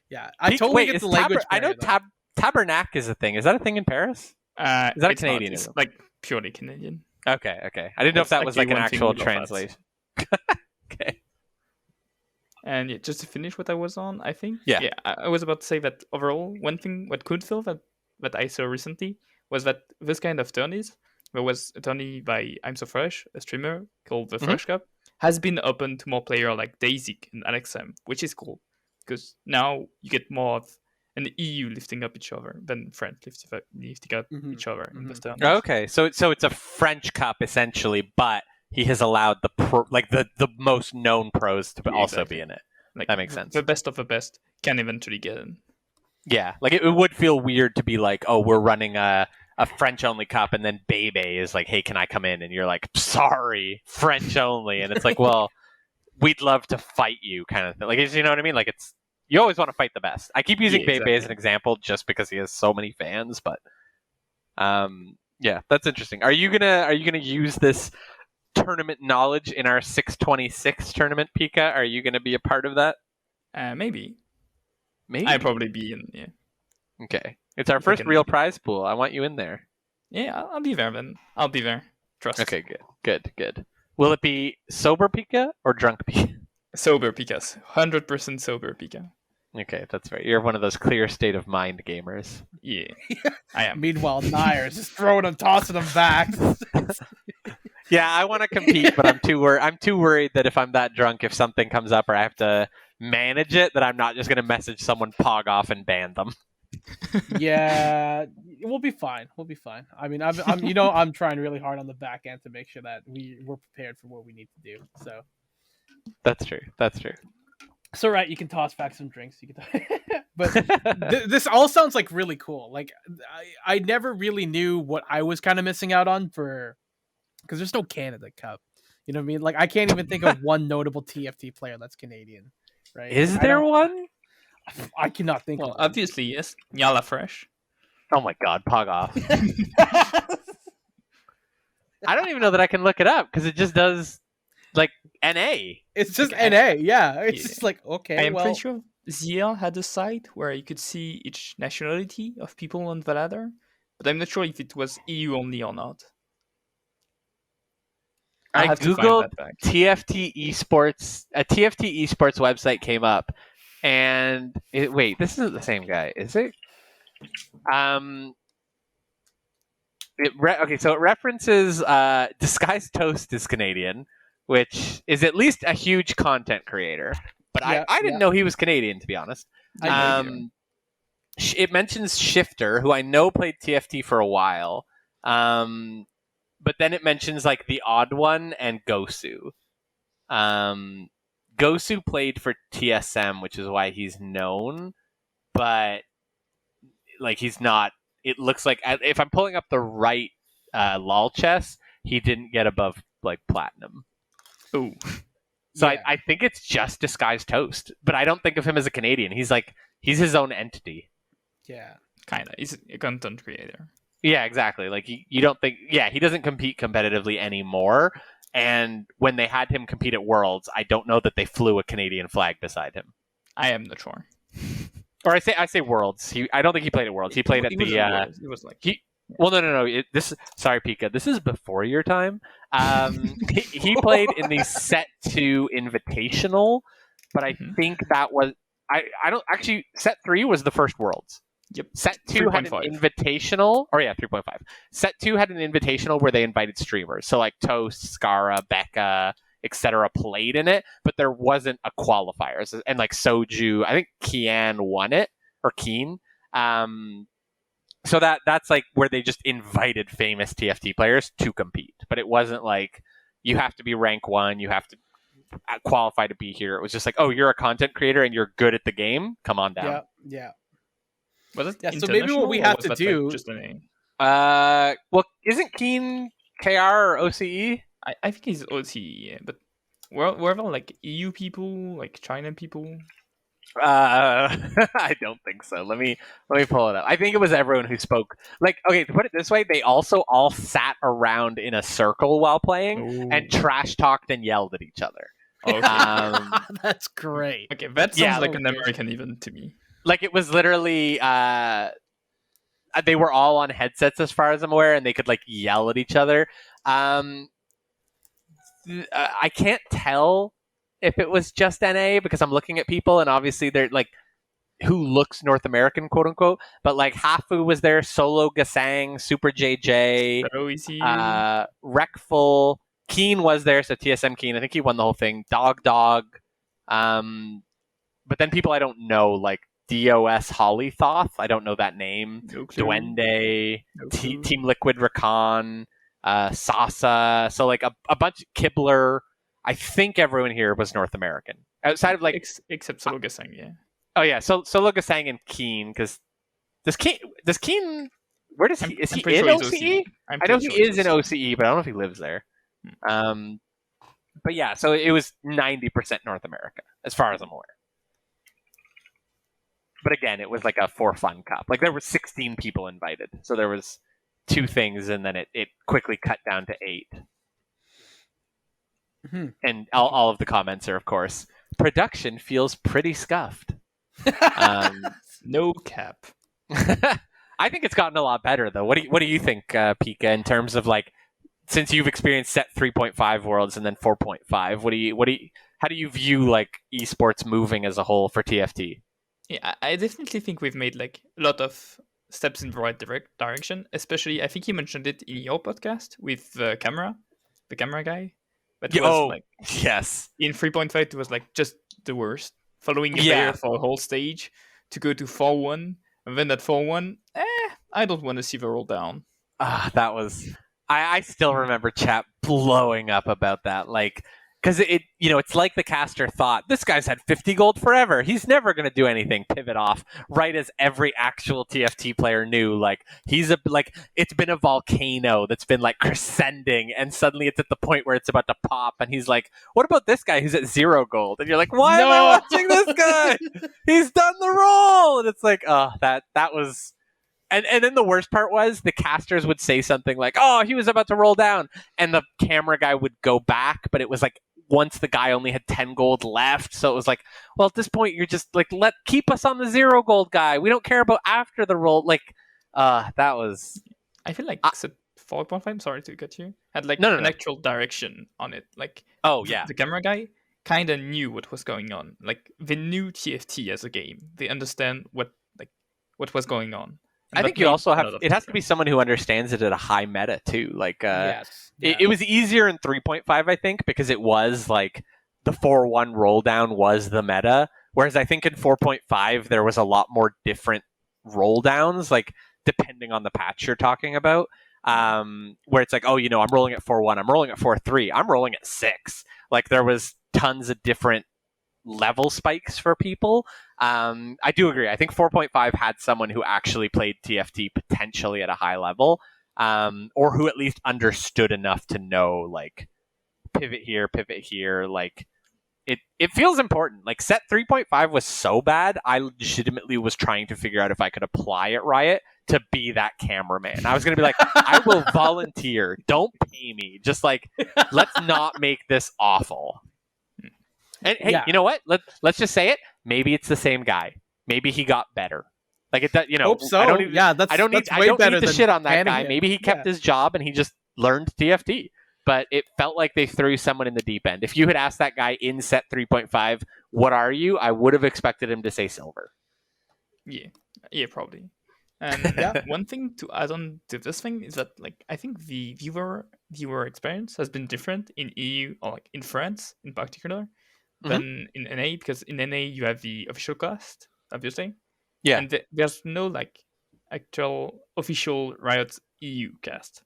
Yeah, I totally get the language. I know tabernacle is a thing. Is that a thing in Paris? Is that a Canadian? It's like purely Canadian. Okay. I didn't know if that was like an actual translation. Okay. And yeah, just to finish what I was on, I think. Yeah. I was about to say that overall, one thing, what could feel that I saw recently was that this kind of tourneys, there was a tourney by I'm So Fresh, a streamer called the Fresh Cup, has been open to more players like Daisy and Alexem, which is cool because now you get more of an EU lifting up each other than French lifting up each other in this tournament. Okay, so it's a French Cup essentially, but he has allowed the most known pros to also be in it. Like, that makes sense. The best of the best can eventually get in. Yeah, like it would feel weird to be like, oh, we're running a French only cup, and then Bebe is like, hey, can I come in? And you're like, sorry, French only, and it's like, well, we'd love to fight you, kind of thing. Like, you know what I mean? Like, it's you always want to fight the best. I keep using Bebe as an example just because he has so many fans, but yeah, that's interesting. Are you gonna use this tournament knowledge in our 626 tournament, Pika? Are you going to be a part of that? Maybe. I'd probably be in. Yeah. Okay, it's our first real prize pool. I want you in there. Yeah, I'll be there then. I'll be there. Trust. Okay, good. Will it be sober Pika or drunk Pika? Sober Pikas. 100% sober Pika. Okay, that's right. You're one of those clear state of mind gamers. Yeah, I am. Meanwhile, Nyers just throwing them, tossing them back. Yeah, I want to compete, but I'm too worried that if I'm that drunk, if something comes up or I have to manage it, that I'm not just going to message someone, pog off, and ban them. Yeah, we'll be fine. I mean, I'm trying really hard on the back end to make sure that we're prepared for what we need to do. So that's true. So right, you can toss back some drinks. But this all sounds like really cool. Like I never really knew what I was kind of missing out on because there's no Canada Cup. You know what I mean? Like I can't even think of one notable TFT player that's Canadian. Right? Is there one? I cannot think. Well, of obviously yes. Nyala Fresh. Oh my god, pog off. I don't even know that I can look it up because it just does like NA. It's just NA, yeah. It's just like, okay. I am pretty sure ZL had a site where you could see each nationality of people on the ladder, but I'm not sure if it was EU only or not. I googled TFT Esports. A TFT Esports website came up, and wait, this isn't the same guy, is it? Okay, so it references Disguised Toast is Canadian, which is at least a huge content creator. But I didn't know he was Canadian, to be honest. It mentions Shifter, who I know played TFT for a while. But then it mentions like the Odd One and Gosu. Gosu played for TSM, which is why he's known. But like he's not. It looks like if I'm pulling up the right lol chess, he didn't get above like platinum. Ooh. So I think it's just Disguised Toast, but I don't think of him as a Canadian. He's his own entity. Yeah, kind of. He's a content creator. Yeah, exactly. Like you don't think. Yeah, he doesn't compete competitively anymore. And when they had him compete at Worlds, I don't know that they flew a Canadian flag beside him. I am not sure. Or I say Worlds. I don't think he played at Worlds. He played at the. It was like Well, no. Sorry, Pika. This is before your time. He played in the Set 2 Invitational, but I think that was I don't actually. Set 3 was the first Worlds. Yep. Set 2 had an invitational, 3.5. Set 2 had an invitational where they invited streamers. So like Toast, Scara, Becca, etc. played in it, but there wasn't a qualifier. And like Soju, I think Kian won it, or Keen. So that's like where they just invited famous TFT players to compete, but it wasn't like you have to be rank 1, you have to qualify to be here. It was just like, oh, you're a content creator and you're good at the game. Come on down. Yeah. Was it Yeah, so maybe what we international, or have was to that, do- like, just a name? Well, isn't Keen KR or OCE? I think he's OT, yeah, but were there like EU people, like China people? I don't think so. Let me pull it up. I think it was everyone who spoke. Like, okay, to put it this way, they also all sat around in a circle while playing and trash talked and yelled at each other. Okay. That's great. Okay, that sounds like an American event to me. Like, it was literally they were all on headsets as far as I'm aware, and they could like yell at each other. I can't tell if it was just NA because I'm looking at people, and obviously they're like who looks North American, quote unquote. But like Hafu was there, Solo Gasang, Super JJ, So easy. Wreckful, Keen was there, so TSM Keen. I think he won the whole thing. Dog. But then people I don't know, like DOS Hollythoth, I don't know that name. No clue. Duende, No clue. Team Liquid Rakan, Sasa. So like a bunch of Kibler. I think everyone here was North American. Outside of like except Solo Gasang, yeah. Oh yeah, so Solo Gasang and Keen, because does Keen where does he is I'm he pretty in sure he's OCE? OCE. I'm I know pretty he sure is he's in OCE, but I don't know if he lives there. But yeah, so it was 90% North America, as far as I'm aware. But again, it was like a for fun cup. Like there were 16 people invited, so there was 2 things, and then it quickly cut down to 8. Mhm. And all of the comments are, of course, production feels pretty scuffed. No cap. I think it's gotten a lot better, though. What do you think, Pika, in terms of like, since you've experienced set 3.5 worlds and then 4.5, how do you view like esports moving as a whole for TFT? Yeah, I definitely think we've made like a lot of steps in the right direction. Especially, I think you mentioned it in your podcast with the camera guy. But was like yes, in 3.5 it was like just the worst. Following a Yeah. player for a whole stage to go to 4-1, and then at 4-1, I don't want to see the roll down. That was. I still remember chat blowing up about that, like. Because it's like the caster thought, this guy's had 50 gold forever. He's never going to do anything. Pivot off. Right as every actual TFT player knew, like, it's been a volcano that's been, like, crescending, and suddenly it's at the point where it's about to pop, and he's like, what about this guy who's at 0 gold? And you're like, why am I watching this guy? He's done the roll! And it's like, that was... And then the worst part was the casters would say something like, oh, he was about to roll down. And the camera guy would go back, but it was like once the guy only had 10 gold left. So it was like, well, at this point, you're just like, keep us on the 0 gold guy. We don't care about after the roll. Like, that was... I feel like 4.5, sorry to cut you, had like No. actual direction on it. Like, yeah. The camera guy kind of knew what was going on. Like, they knew TFT as a game. They understand what was going on. I think you also have... It has to be someone who understands it at a high meta, too. Like, Yes. It was easier in 3.5, I think, because it was, like, the 4-1 roll down was the meta. Whereas I think in 4.5, there was a lot more different roll downs, like, depending on the patch you're talking about. Where it's like, I'm rolling at 4-1, I'm rolling at 4-3, I'm rolling at 6. Like, there was tons of different level spikes for people. I do agree. I think 4.5 had someone who actually played TFT potentially at a high level, or who at least understood enough to know, like, pivot here. Like, it feels important. Like, set 3.5 was so bad, I legitimately was trying to figure out if I could apply at Riot to be that cameraman. I was going to be like, I will volunteer. Don't pay me. Just, like, let's not make this awful. And hey, You know what? Let's just say it. Maybe it's the same guy. Maybe he got better. Like it, Hope so. I don't need, that's I don't need, that's I way don't better need to than shit on that panning guy. him. Maybe he kept his job and he just learned TFT. But it felt like they threw someone in the deep end. If you had asked that guy in set 3.5, what are you? I would have expected him to say silver. Yeah, probably. And one thing to add on to this thing is that, like, I think the viewer experience has been different in EU, or like in France in particular, than in NA, because in NA you have the official cast, obviously, Yeah. And there's no like actual official Riot EU cast.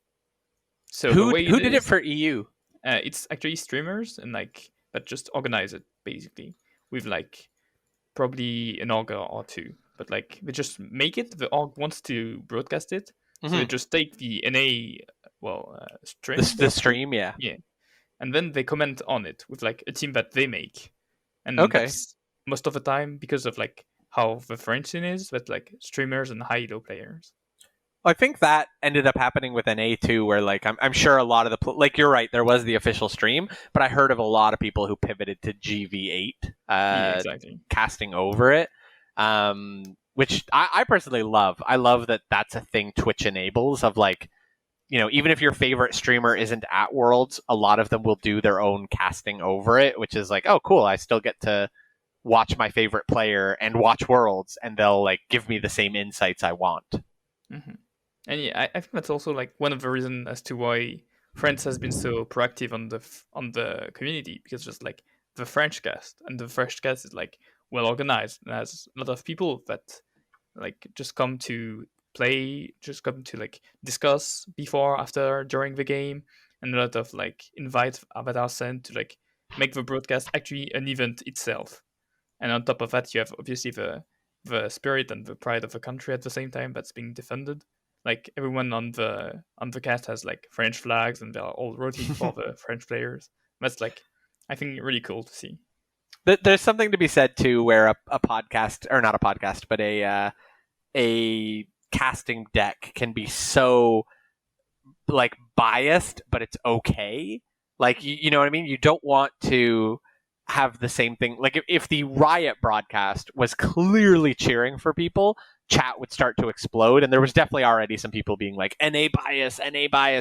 So the Who way did it for EU? it's actually streamers and like that just organize it basically with like probably an org or two, but like they just make it. The org wants to broadcast it, so they just take the NA stream, The stream, yeah. yeah, and then they comment on it with like a team that they make, and Okay. that's most of the time because of like how the French scene is, but like streamers and high-low players. I think that ended up happening with NA too, where like I'm sure a lot of the like you're right, there was the official stream, but I heard of a lot of people who pivoted to GV8, Yeah, exactly. casting over it, which I personally love. I love that that's a thing Twitch enables of like, you know, even if your favorite streamer isn't at Worlds, a lot of them will do their own casting over it, which is like, oh, cool, I still get to watch my favorite player and watch Worlds, and they'll like give me the same insights I want. Mm-hmm. And yeah, I think that's also like one of the reasons as to why France has been so proactive on the community, because just like the French cast, and the French cast is like well organized and has a lot of people that like just come to play, just come to like discuss before, after, during the game, and a lot of like invites that are sent to like make the broadcast actually an event itself. And on top of that, you have obviously the spirit and the pride of the country at the same time that's being defended. Like everyone on the cast has like French flags, and they're all rooting for the French players. That's like, I think, really cool to see. There's something to be said too, where a podcast, or not a podcast, but a casting deck can be so like biased, but it's okay. Like you know what I mean? You don't want to have the same thing. Like if the Riot broadcast was clearly cheering for people, chat would start to explode, and there was definitely already some people being like NA bias,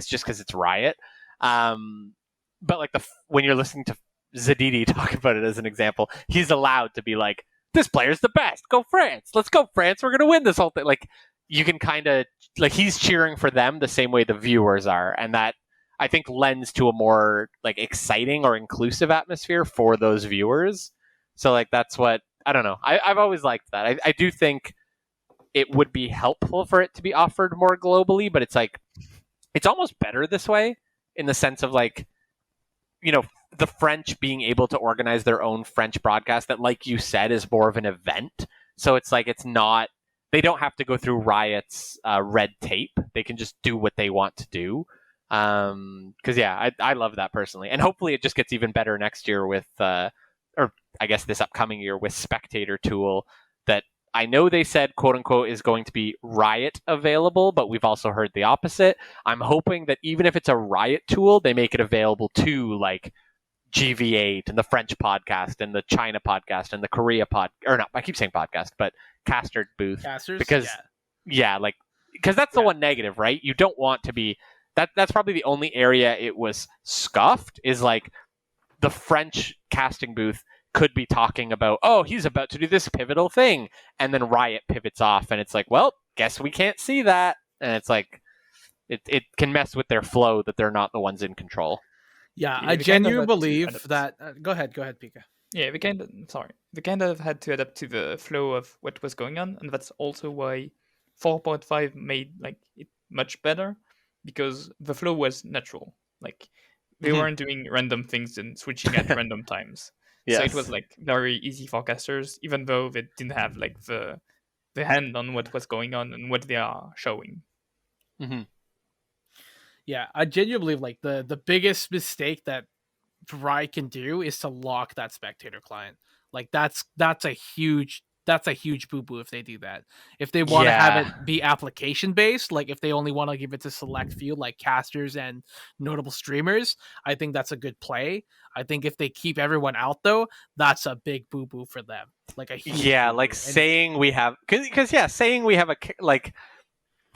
just because it's Riot. But like when you're listening to Zadidi talk about it as an example, he's allowed to be like, this player's the best, go France, let's go France, we're gonna win this whole thing. Like you can kind of like, he's cheering for them the same way the viewers are, and that I think lends to a more like exciting or inclusive atmosphere for those viewers. So like that's what, I don't know, I've always liked that. I do think it would be helpful for it to be offered more globally, but it's like, it's almost better this way, in the sense of like, you know, the French being able to organize their own French broadcast that, like you said, is more of an event. So it's like, it's not, they don't have to go through Riot's red tape. They can just do what they want to do. Because yeah, I love that personally, and hopefully it just gets even better next year with, or I guess this upcoming year with Spectator Tool, that I know they said quote unquote is going to be Riot available, but we've also heard the opposite. I'm hoping that even if it's a Riot tool, they make it available to like GV8 and the French podcast and the China podcast and the Korea or not, I keep saying podcast, but caster booth. Casters, because like, because that's the one negative, right? You don't want to be, that's probably the only area it was scuffed, is like the French casting booth could be talking about, oh, he's about to do this pivotal thing, and then Riot pivots off, and it's like, well, guess we can't see that, and it's like, it can mess with their flow that they're not the ones in control. Yeah, I genuinely believe that. Go ahead, Pika. Yeah, they kind of had to adapt to the flow of what was going on, and that's also why 4.5 made like it much better, because the flow was natural. Like they weren't doing random things and switching at random times. Yes. So it was like very easy for casters, even though they didn't have like the hand on what was going on and what they are showing. Mm-hmm. Yeah, I genuinely believe like the biggest mistake that Riot can do is to lock that spectator client. Like that's a huge boo-boo if they do that. If they want to have it be application based, like if they only want to give it to select few like casters and notable streamers, I think that's a good play. I think if they keep everyone out though, that's a big boo-boo for them. Like a huge like saying we have, because saying we have a like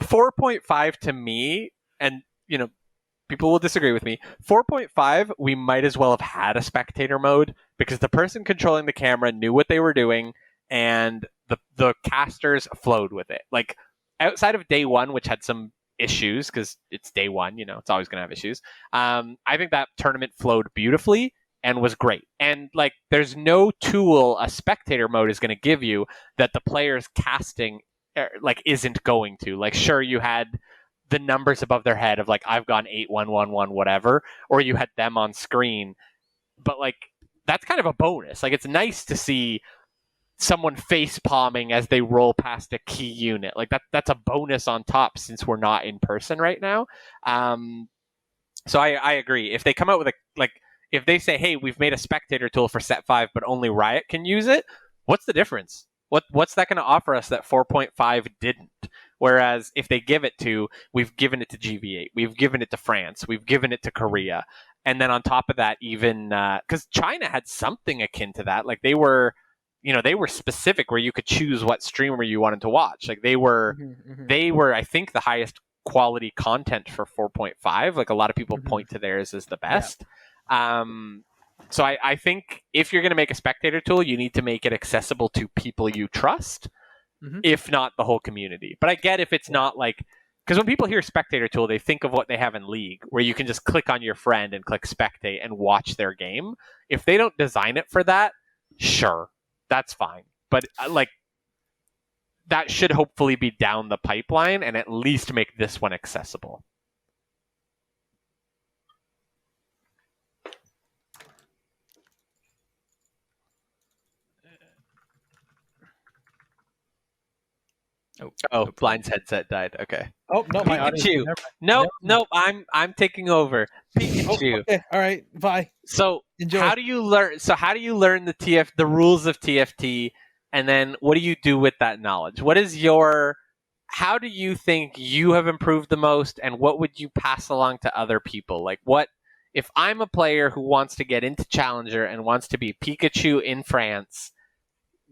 4.5 to me, and you know, people will disagree with me. 4.5, we might as well have had a spectator mode, because the person controlling the camera knew what they were doing, and the casters flowed with it. Like outside of day one, which had some issues because it's day one, you know, it's always going to have issues. I think that tournament flowed beautifully, and was great. And like, there's no tool a spectator mode is going to give you that the players casting like isn't going to. Like, sure, you had the numbers above their head of like, I've gone 8-1-1-1 whatever, or you had them on screen, but like, that's kind of a bonus. Like, it's nice to see someone face palming as they roll past a key unit. Like, that's a bonus on top, since we're not in person right now. So I agree. If they come out with if they say, hey, we've made a spectator tool for set 5, but only Riot can use it, what's the difference? What's that going to offer us that 4.5 didn't? Whereas if they give it to, we've given it to GV8, we've given it to France, we've given it to Korea, and then on top of that, even because China had something akin to that, like they were specific where you could choose what streamer you wanted to watch. Like they were, I think, the highest quality content for 4.5. Like a lot of people point to theirs as the best. Yeah. So I think if you're going to make a spectator tool, you need to make it accessible to people you trust, if not the whole community. But I get if it's not like, because when people hear spectator tool, they think of what they have in League, where you can just click on your friend and click spectate and watch their game. If they don't design it for that, sure, that's fine. But like, that should hopefully be down the pipeline and at least make this one accessible. Oh, Blind's headset died. Okay. Oh no, my Pikachu. Nope. I'm taking over. Pikachu. Okay. All right. Bye. So enjoy. How do you learn the rules of TFT, and then what do you do with that knowledge? How do you think you have improved the most, and what would you pass along to other people? Like, what if I'm a player who wants to get into Challenger and wants to be Pikachu in France?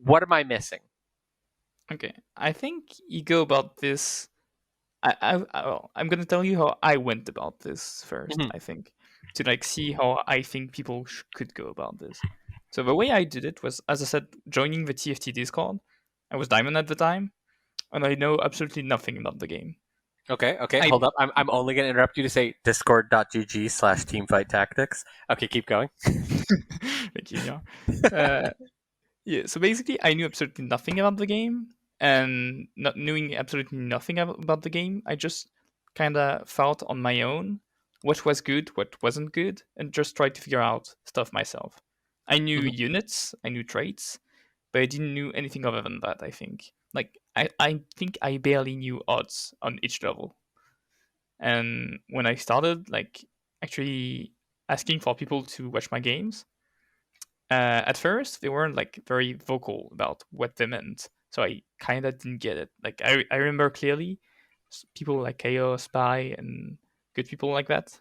What am I missing? Okay, I think you go about this. I'm gonna tell you how I went about this first. I think to like see how I think people could go about this. So the way I did it was, as I said, joining the TFT Discord. I was Diamond at the time, and I know absolutely nothing about the game. Okay, hold up. I'm only gonna interrupt you to say discord.gg/teamfighttactics. Okay, keep going. Thank you. Yeah. So basically, I knew absolutely nothing about the game. And not knowing absolutely nothing about the game, I just kind of felt on my own what was good, what wasn't good, and just tried to figure out stuff myself. I knew units, I knew traits, but I didn't know anything other than that, I think. Like, I think I barely knew odds on each level. And when I started, like, actually asking for people to watch my games, at first, they weren't, like, very vocal about what they meant. So I kind of didn't get it. Like, I remember clearly people like KO, Spy, and good people like that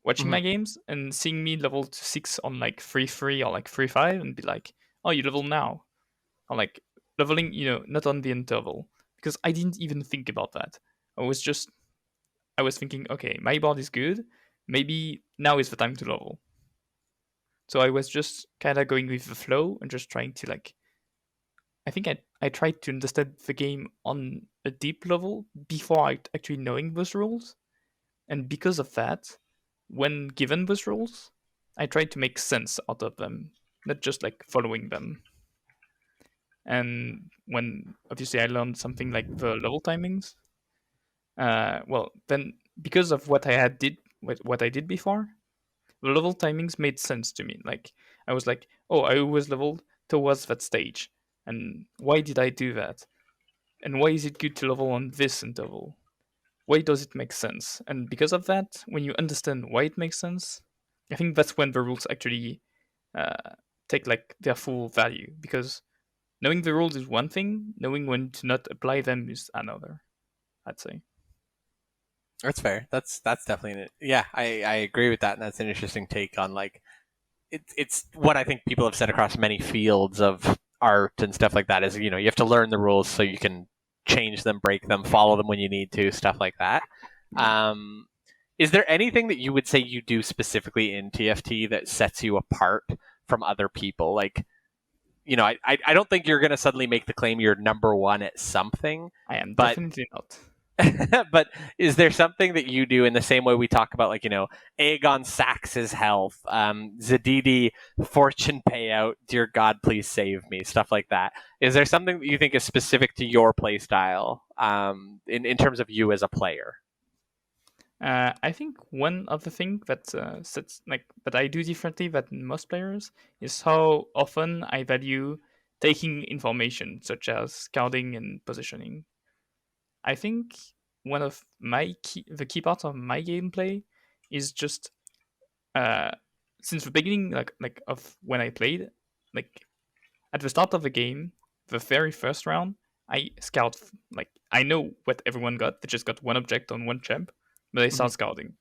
watching my games and seeing me level to 6 on like 3-3 or like 3-5 and be like, oh, you level now. Or like leveling, not on the interval. Because I didn't even think about that. I was thinking, okay, my board is good. Maybe now is the time to level. So I was just kind of going with the flow and just trying to like, I think I tried to understand the game on a deep level before actually knowing those rules. And because of that, when given those rules, I tried to make sense out of them, not just like following them. And when obviously I learned something like the level timings, then because of what I did before, the level timings made sense to me. Like, I was like, oh, I always leveled towards that stage. And why did I do that? And why is it good to level on this interval? Why does it make sense? And because of that, when you understand why it makes sense, I think that's when the rules actually take like their full value. Because knowing the rules is one thing, knowing when to not apply them is another, I'd say. That's fair. That's definitely I agree with that, and that's an interesting take on like it's what I think people have said across many fields of art and stuff like that is, you have to learn the rules so you can change them, break them, follow them when you need to, stuff like that. Is there anything that you would say you do specifically in TFT that sets you apart from other people? Like, I don't think you're going to suddenly make the claim you're number one at something. I am definitely not. But is there something that you do in the same way we talk about, like, Aegon Sax's health, Zadidi fortune payout, dear God, please save me, stuff like that? Is there something that you think is specific to your play style in terms of you as a player? I think one of the things that that I do differently than most players is how often I value taking information such as scouting and positioning. I think one of the key parts of my gameplay is just uh, since the beginning, like of when I played, like at the start of the game, the very first round, I scout. Like I know what everyone got. They just got one object on one champ, but I start scouting,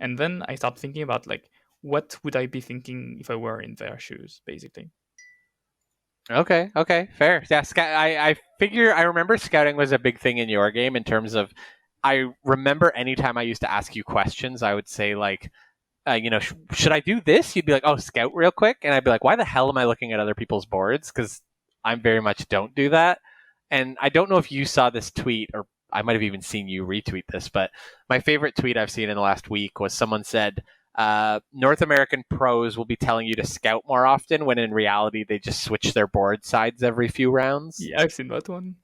and then I start thinking about like what would I be thinking if I were in their shoes, basically. Okay, fair. Yeah, I remember scouting was a big thing in your game in terms of, I remember anytime I used to ask you questions, I would say like, should I do this? You'd be like, oh, scout real quick. And I'd be like, why the hell am I looking at other people's boards? Because I very much don't do that. And I don't know if you saw this tweet, or I might have even seen you retweet this, but my favorite tweet I've seen in the last week was someone said, North American pros will be telling you to scout more often, when in reality they just switch their board sides every few rounds. Yeah, I've seen that one.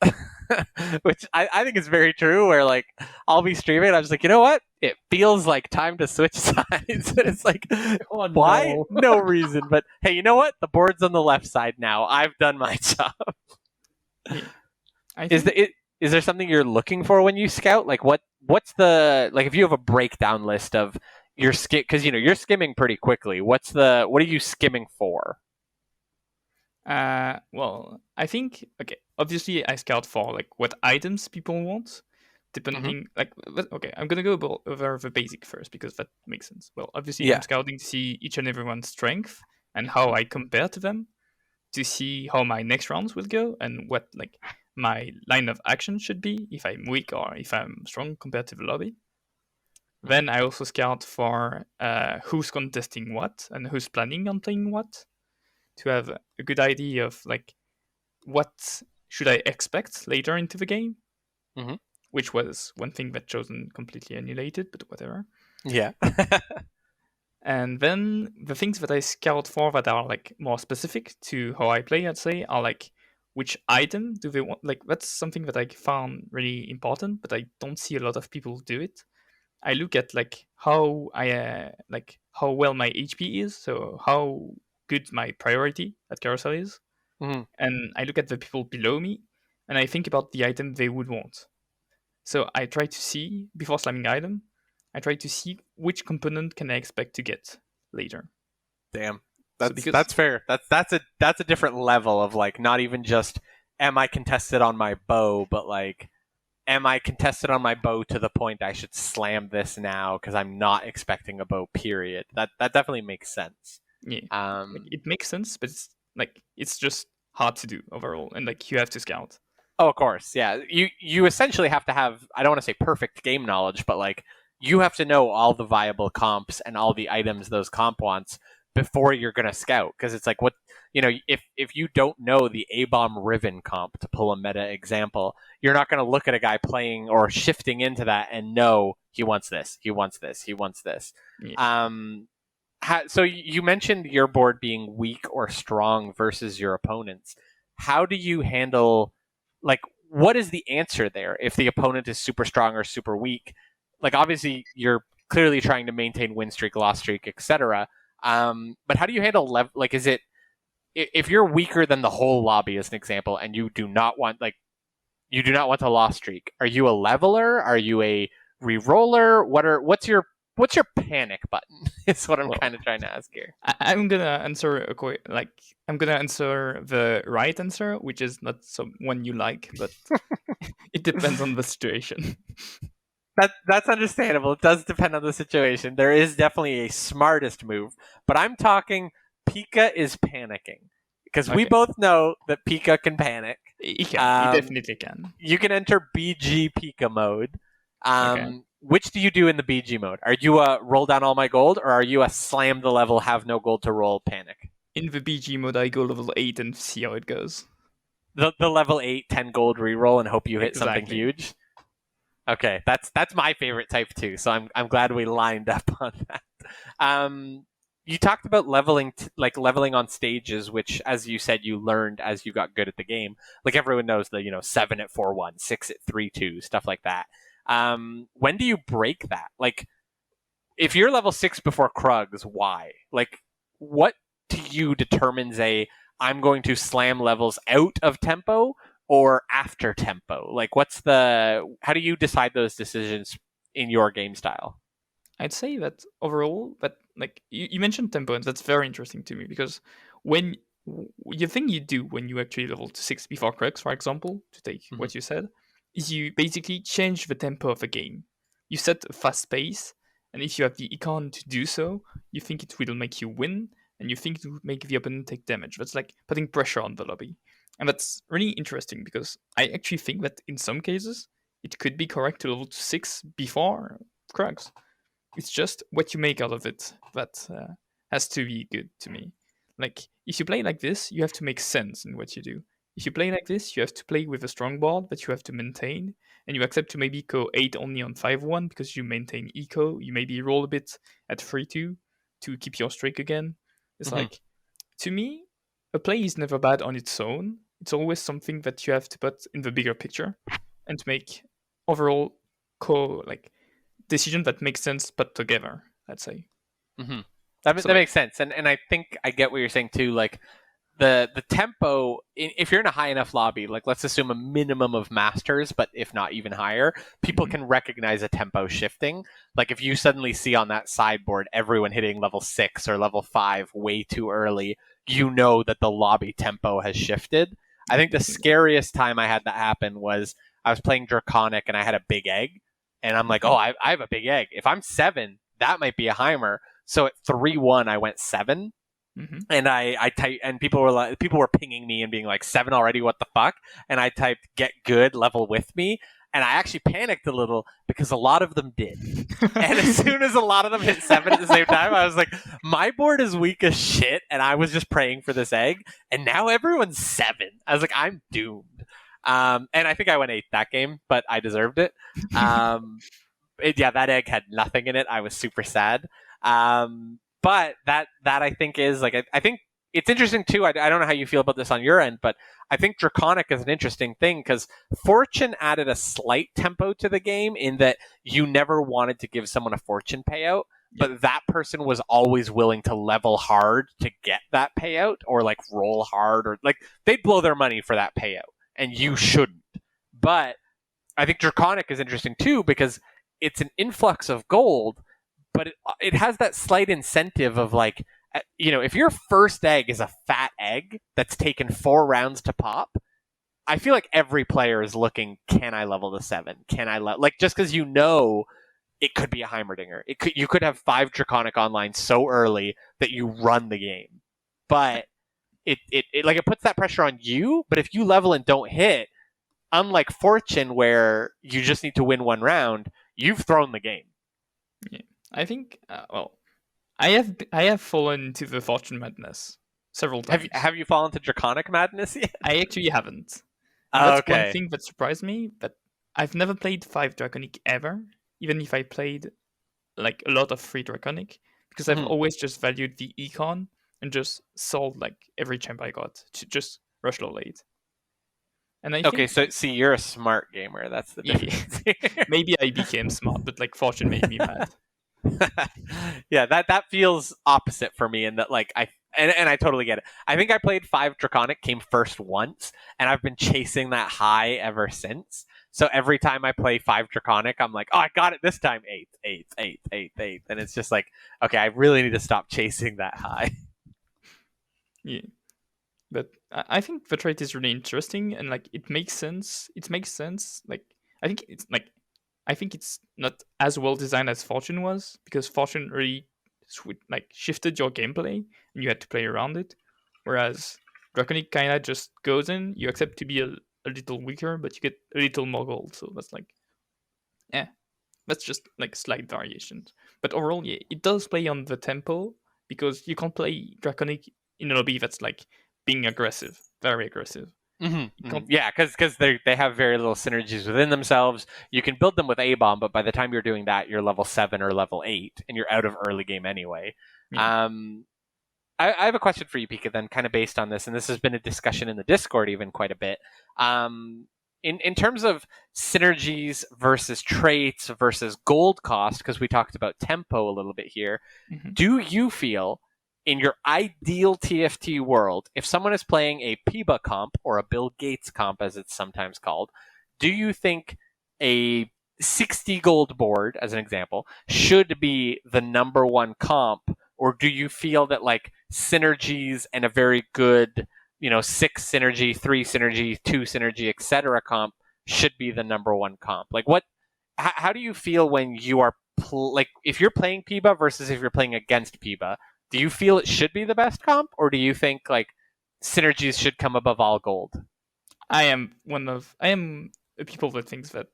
Which I think is very true, where like I'll be streaming and I'm just like, you know what? It feels like time to switch sides. And it's like, why? No reason. But hey, you know what? The board's on the left side now. I've done my job. Yeah. Is there something you're looking for when you scout? Like what's the, like, if you have a breakdown list of your skim, because you're skimming pretty quickly. What are you skimming for? Well, I think, okay, obviously I scout for like what items people want, depending okay, I'm gonna go over the basic first because that makes sense. Well, obviously I'm scouting to see each and everyone's strength and how I compare to them, to see how my next rounds will go and what like my line of action should be if I'm weak or if I'm strong compared to the lobby. Then I also scout for who's contesting what and who's planning on playing what, to have a good idea of like what should I expect later into the game, which was one thing that Chosen completely annihilated, but whatever. Yeah. And then the things that I scout for that are like more specific to how I play, I'd say, are like which item do they want. Like that's something that I found really important, but I don't see a lot of people do it. I look at like how how well my HP is, so how good my priority at carousel is, and I look at the people below me, and I think about the item they would want. So I try to see before slamming item. I try to see which component can I expect to get later. Damn, that's fair. That's a different level of like, not even just am I contested on my bow, but like, am I contested on my bow to the point I should slam this now because I'm not expecting a bow, period. That definitely makes sense. Yeah. It makes sense, but it's just hard to do overall, and like you have to scout. Oh, of course, yeah. You essentially have to have, I don't want to say perfect game knowledge, but like you have to know all the viable comps and all the items those comp wants before you're gonna scout. Because it's like, what, if you don't know the A-bomb Riven comp, to pull a meta example, you're not gonna look at a guy playing or shifting into that and know he wants this, he wants this, he wants this. Yeah. So you mentioned your board being weak or strong versus your opponents. How do you handle, like, what is the answer there if the opponent is super strong or super weak? Like, obviously you're clearly trying to maintain win streak, loss streak, etc. But how do you handle like, is it, if you're weaker than the whole lobby, as an example, and you do not want a loss streak, are you a leveler? Are you a re-roller? What's your panic button? Is what I'm kind of trying to ask here. I'm gonna answer I'm gonna answer the right answer, which is not one you like, but it depends on the situation. That's understandable. It does depend on the situation. There is definitely a smartest move, but I'm talking Pika is panicking, because we both know that Pika can panic. He can. He definitely can. You can enter BG Pika mode. Which do you do in the BG mode? Are you a roll down all my gold, or are you a slam the level, have no gold to roll, panic? In the BG mode, I go level 8 and see how it goes. The level 8, 10 gold reroll and hope you hit something huge? Okay, that's my favorite type too. So I'm glad we lined up on that. You talked about leveling on stages, which, as you said, you learned as you got good at the game. Like everyone knows the 7 at 4-1, 6 at 3-2, stuff like that. When do you break that? Like, if you're level 6 before Krugs, why? Like, what to you determines I'm going to slam levels out of tempo or after tempo? Like, how do you decide those decisions in your game style? I'd say that overall, that like you mentioned tempo, and that's very interesting to me because when the thing you do when you actually level to 6 before Crux, for example, to take what you said, is you basically change the tempo of the game. You set a fast pace, and if you have the econ to do so, you think it will make you win, and you think it will make the opponent take damage. That's like putting pressure on the lobby. And that's really interesting because I actually think that in some cases, it could be correct to level to 6 before Crux. It's just what you make out of it that has to be good to me. Like, if you play like this, you have to make sense in what you do. If you play like this, you have to play with a strong board that you have to maintain, and you accept to maybe go 8 only on 5-1 because you maintain eco. You maybe roll a bit at 3-2 to keep your streak again. It's like, to me, a play is never bad on its own. It's always something that you have to put in the bigger picture and to make overall decision that makes sense put together, I'd say. Mm-hmm. That makes sense, and I think I get what you're saying too. Like the tempo, if you're in a high enough lobby, like let's assume a minimum of masters, but if not even higher, people can recognize a tempo shifting. Like if you suddenly see on that sideboard everyone hitting level 6 or level 5 way too early, you know that the lobby tempo has shifted. I think the scariest time I had that happen was I was playing Draconic and I had a big egg. And I'm like, oh, I have a big egg. If I'm 7, that might be a Heimer. So at 3-1, I went 7. And I typed, and people were pinging me and being like, 7 already, what the fuck? And I typed, get good, level with me. And I actually panicked a little because a lot of them did. And as soon as a lot of them hit 7 at the same time, I was like, my board is weak as shit. And I was just praying for this egg. And now everyone's 7. I was like, I'm doomed. And I think I went 8 that game, but I deserved it. That egg had nothing in it. I was super sad. But that I think is like, I think it's interesting too. I don't know how you feel about this on your end, but I think Draconic is an interesting thing because Fortune added a slight tempo to the game in that you never wanted to give someone a Fortune payout, but that person was always willing to level hard to get that payout or like roll hard or like they'd blow their money for that payout. And you shouldn't. But I think Draconic is interesting too because it's an influx of gold, but it has that slight incentive of like, if your first egg is a fat egg that's taken 4 rounds to pop, I feel like every player is looking, can I level to 7? Can I just because it could be a Heimerdinger. You could have 5 Draconic online so early that you run the game. But it puts that pressure on you, but if you level and don't hit, unlike Fortune where you just need to win 1 round, you've thrown the game. Yeah. I think I have fallen into the Fortune madness several times. Have you fallen to Draconic madness yet? I actually haven't. That's one thing that surprised me, but I've never played 5 Draconic ever, even if I played like a lot of 3 Draconic, because I've always just valued the econ and just sold like every champ I got to just rush low late. And I think, so see, you're a smart gamer. That's the difference. Maybe I became smart, but like Fortune made me mad. Yeah, that feels opposite for me in that like I totally get it. I think I played 5 Draconic, came first once, and I've been chasing that high ever since. So every time I play 5 Draconic, I'm like, oh, I got it this time, 8, and it's just like, okay, I really need to stop chasing that high. Yeah. But I think the trait is really interesting and like it makes sense. Like I think it's not as well designed as Fortune was because Fortune really shifted your gameplay and you had to play around it. Whereas Draconic kinda just goes in, you accept to be a little weaker, but you get a little more gold. So that's like that's just like slight variations. But overall, yeah, it does play on the tempo because you can't play Draconic in a lobby that's like being aggressive, very aggressive. Yeah, because they have very little synergies within themselves. You can build them with A-Bomb, but by the time you're doing that, you're level 7 or level 8, and you're out of early game anyway. Yeah. I have a question for you, Pika, then kind of based on this, and this has been a discussion in the Discord even quite a bit. In terms of synergies versus traits versus gold cost, because we talked about tempo a little bit here, do you feel in your ideal TFT world, if someone is playing a PIBA comp or a Bill Gates comp, as it's sometimes called, do you think a 60 gold board, as an example, should be the number one comp? Or do you feel that like synergies and a very good, 6 synergy, 3 synergy, 2 synergy, etc. comp should be the number one comp? Like how do you feel when you are if you're playing PIBA versus if you're playing against PIBA? Do you feel it should be the best comp, or do you think like synergies should come above all gold? I am a people that think that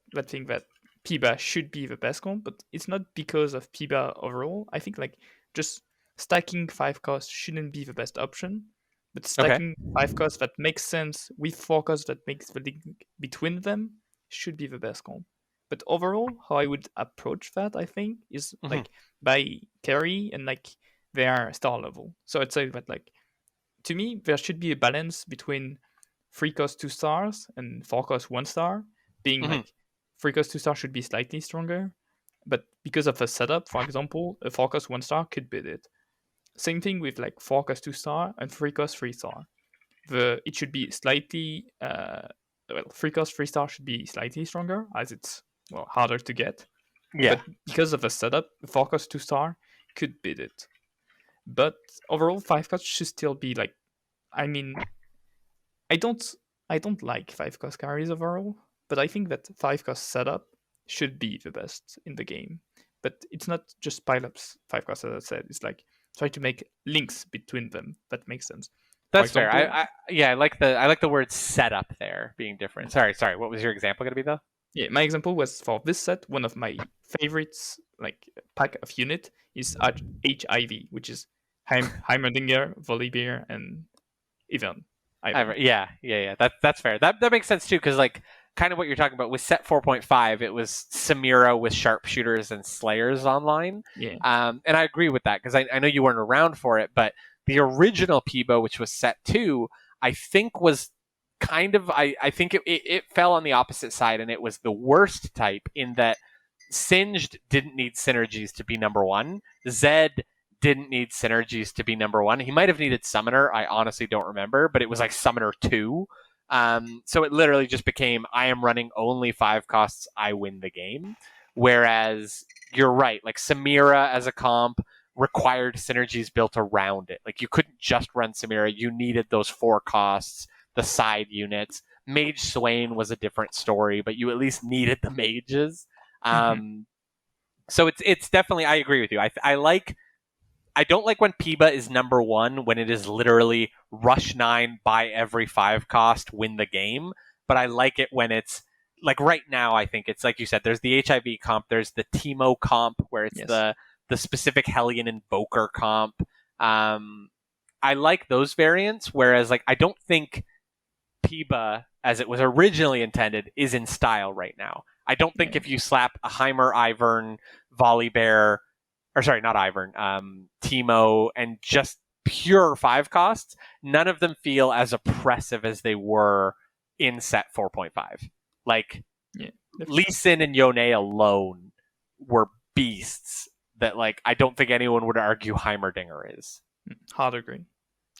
PIBA should be the best comp, but it's not because of PIBA overall. I think like just stacking 5 costs shouldn't be the best option, but stacking 5 costs that makes sense with 4 costs that makes the link between them should be the best comp. But overall, how I would approach that, I think, is like by carry and like their star level. So I'd say that like to me there should be a balance between 3 cost 2 stars and 4 cost 1 star, being like 3 cost 2 star should be slightly stronger, but because of the setup, for example, a 4 cost 1 star could beat it. Same thing with like 4 cost 2 star and 3 cost 3 star. It should be slightly 3 cost 3 star should be slightly stronger as it's harder to get. Yeah. But because of the setup, 4 cost 2 star could beat it. But overall, 5 cost should still be like, I mean, I don't like 5 cost carries overall, but I think that 5 cost setup should be the best in the game. But it's not just pile ups 5 costs, as I said. It's like try to make links between them that makes sense. That's fair. I like the word setup there being different. Sorry. What was your example going to be though? Yeah, my example was for this set. One of my favorites, like pack of unit, is HIV, which is Heimerdinger, Volibear, and Ivan. Yeah. That's fair. That makes sense too, because like kind of what you're talking about with set 4.5, it was Samira with sharpshooters and slayers online. Yeah. And I agree with that because I know you weren't around for it, but the original PIBA, which was set 2, I think was kind of I think it fell on the opposite side, and it was the worst type in that Singed didn't need synergies to be number 1. Zed didn't need synergies to be number 1. He might have needed Summoner. I honestly don't remember, but it was like Summoner 2. So it literally just became, I am running only 5 costs, I win the game. Whereas you're right, like Samira as a comp required synergies built around it. Like you couldn't just run Samira, you needed those 4 costs, the side units. Mage Swain was a different story, but you at least needed the mages. So it's definitely, I agree with you. I don't like when PIBA is number 1 when it is literally rush 9, buy every 5 cost, win the game. But I like it when it's like right now. I think it's like you said. There's the HIV comp. There's the Teemo comp where it's the specific Hellion Invoker comp. I like those variants. Whereas like I don't think PIBA, as it was originally intended, is in style right now. I don't think if you slap a Heimer, Ivern, Volibear, or sorry, not Ivern, Teemo, and just pure 5 costs, none of them feel as oppressive as they were in set 4.5. Like, Lee Sin and Yone alone were beasts that, like, I don't think anyone would argue Heimerdinger is. Hard agree.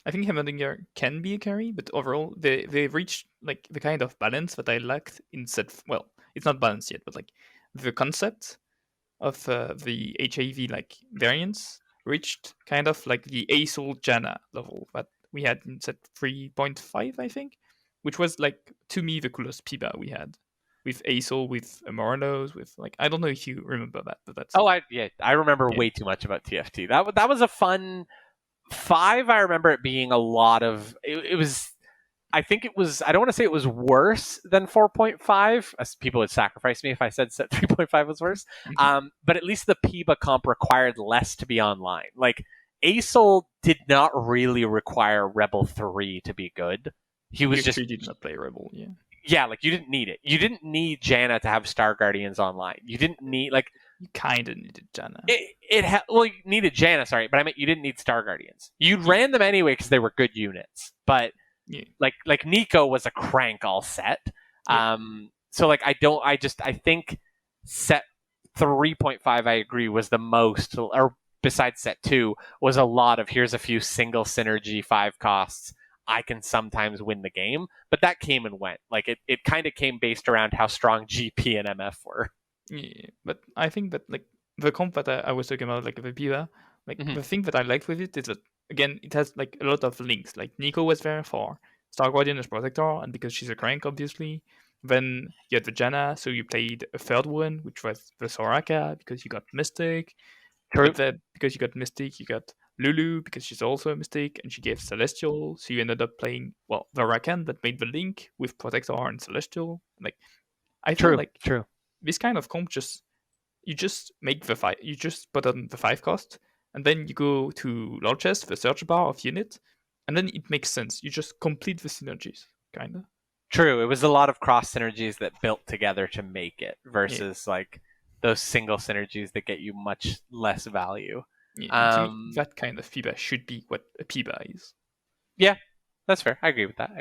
I think Heimerdinger can be a carry, but overall, they reached, like, the kind of balance that I lacked in set... Well, it's not balanced yet, but, like, the concept of the HIV like variants reached kind of like the Aesol Janna level that we had in set 3.5, I think, which was like to me the coolest PIBA we had with Aesol, with Amornos, with like I don't know if you remember that, but that's I remember way too much about TFT. That was a fun 5. I remember it being a lot of it was. I think it was, I don't want to say it was worse than 4.5, as people would sacrifice me if I said set 3.5 was worse, but at least the PIBA comp required less to be online. Like, Aesol did not really require Rebel 3 to be good. He was You just actually did not play Rebel, yeah. yeah, like you didn't need it. You didn't need Janna to have Star Guardians online. You didn't need like You kind of needed Janna. well, you needed Janna, sorry, but I meant you didn't need Star Guardians. You ran them anyway because they were good units. But Yeah. like Nico was a crank all set. Yeah. So like I think set 3.5 I agree was the most, or besides set 2 was a lot of here's a few single synergy 5 costs. I can sometimes win the game, but that came and went. Like it kind of came based around how strong GP and MF were. Yeah, but I think that like the comp that I was talking about, like the Piva, like Mhm. the thing that I liked with it is that again it has like a lot of links. Like Nico was there for Star Guardian as Protector, and because she's a crank, obviously. Then you had the Janna, so you played a third one, which was the Soraka because you got Mystic. True. But then because you got Mystic, you got Lulu because she's also a Mystic, and she gave Celestial, so you ended up playing the Rakan that made the link with Protector and Celestial. Like I feel like True. this kind of comp you just make the 5, you just put on the 5 cost, and then you go to Lord Chest, the search bar of unit, and then it makes sense. You just complete the synergies, kinda. True. It was a lot of cross synergies that built together to make it versus like those single synergies that get you much less value. Yeah, to me, that kind of Piba should be what a Piba is. Yeah, that's fair. I agree with that.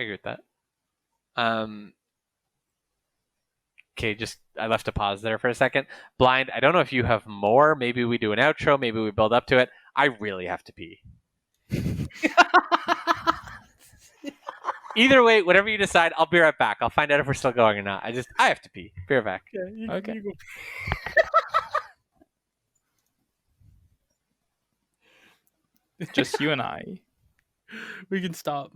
Okay, just I left a pause there for a second. Blind, I don't know if you have more. Maybe we do an outro. Maybe we build up to it. I really have to pee. Either way, whatever you decide, I'll be right back. I'll find out if we're still going or not. I have to pee. Be right back. Yeah, Okay. you go. Just you and I. We can stop.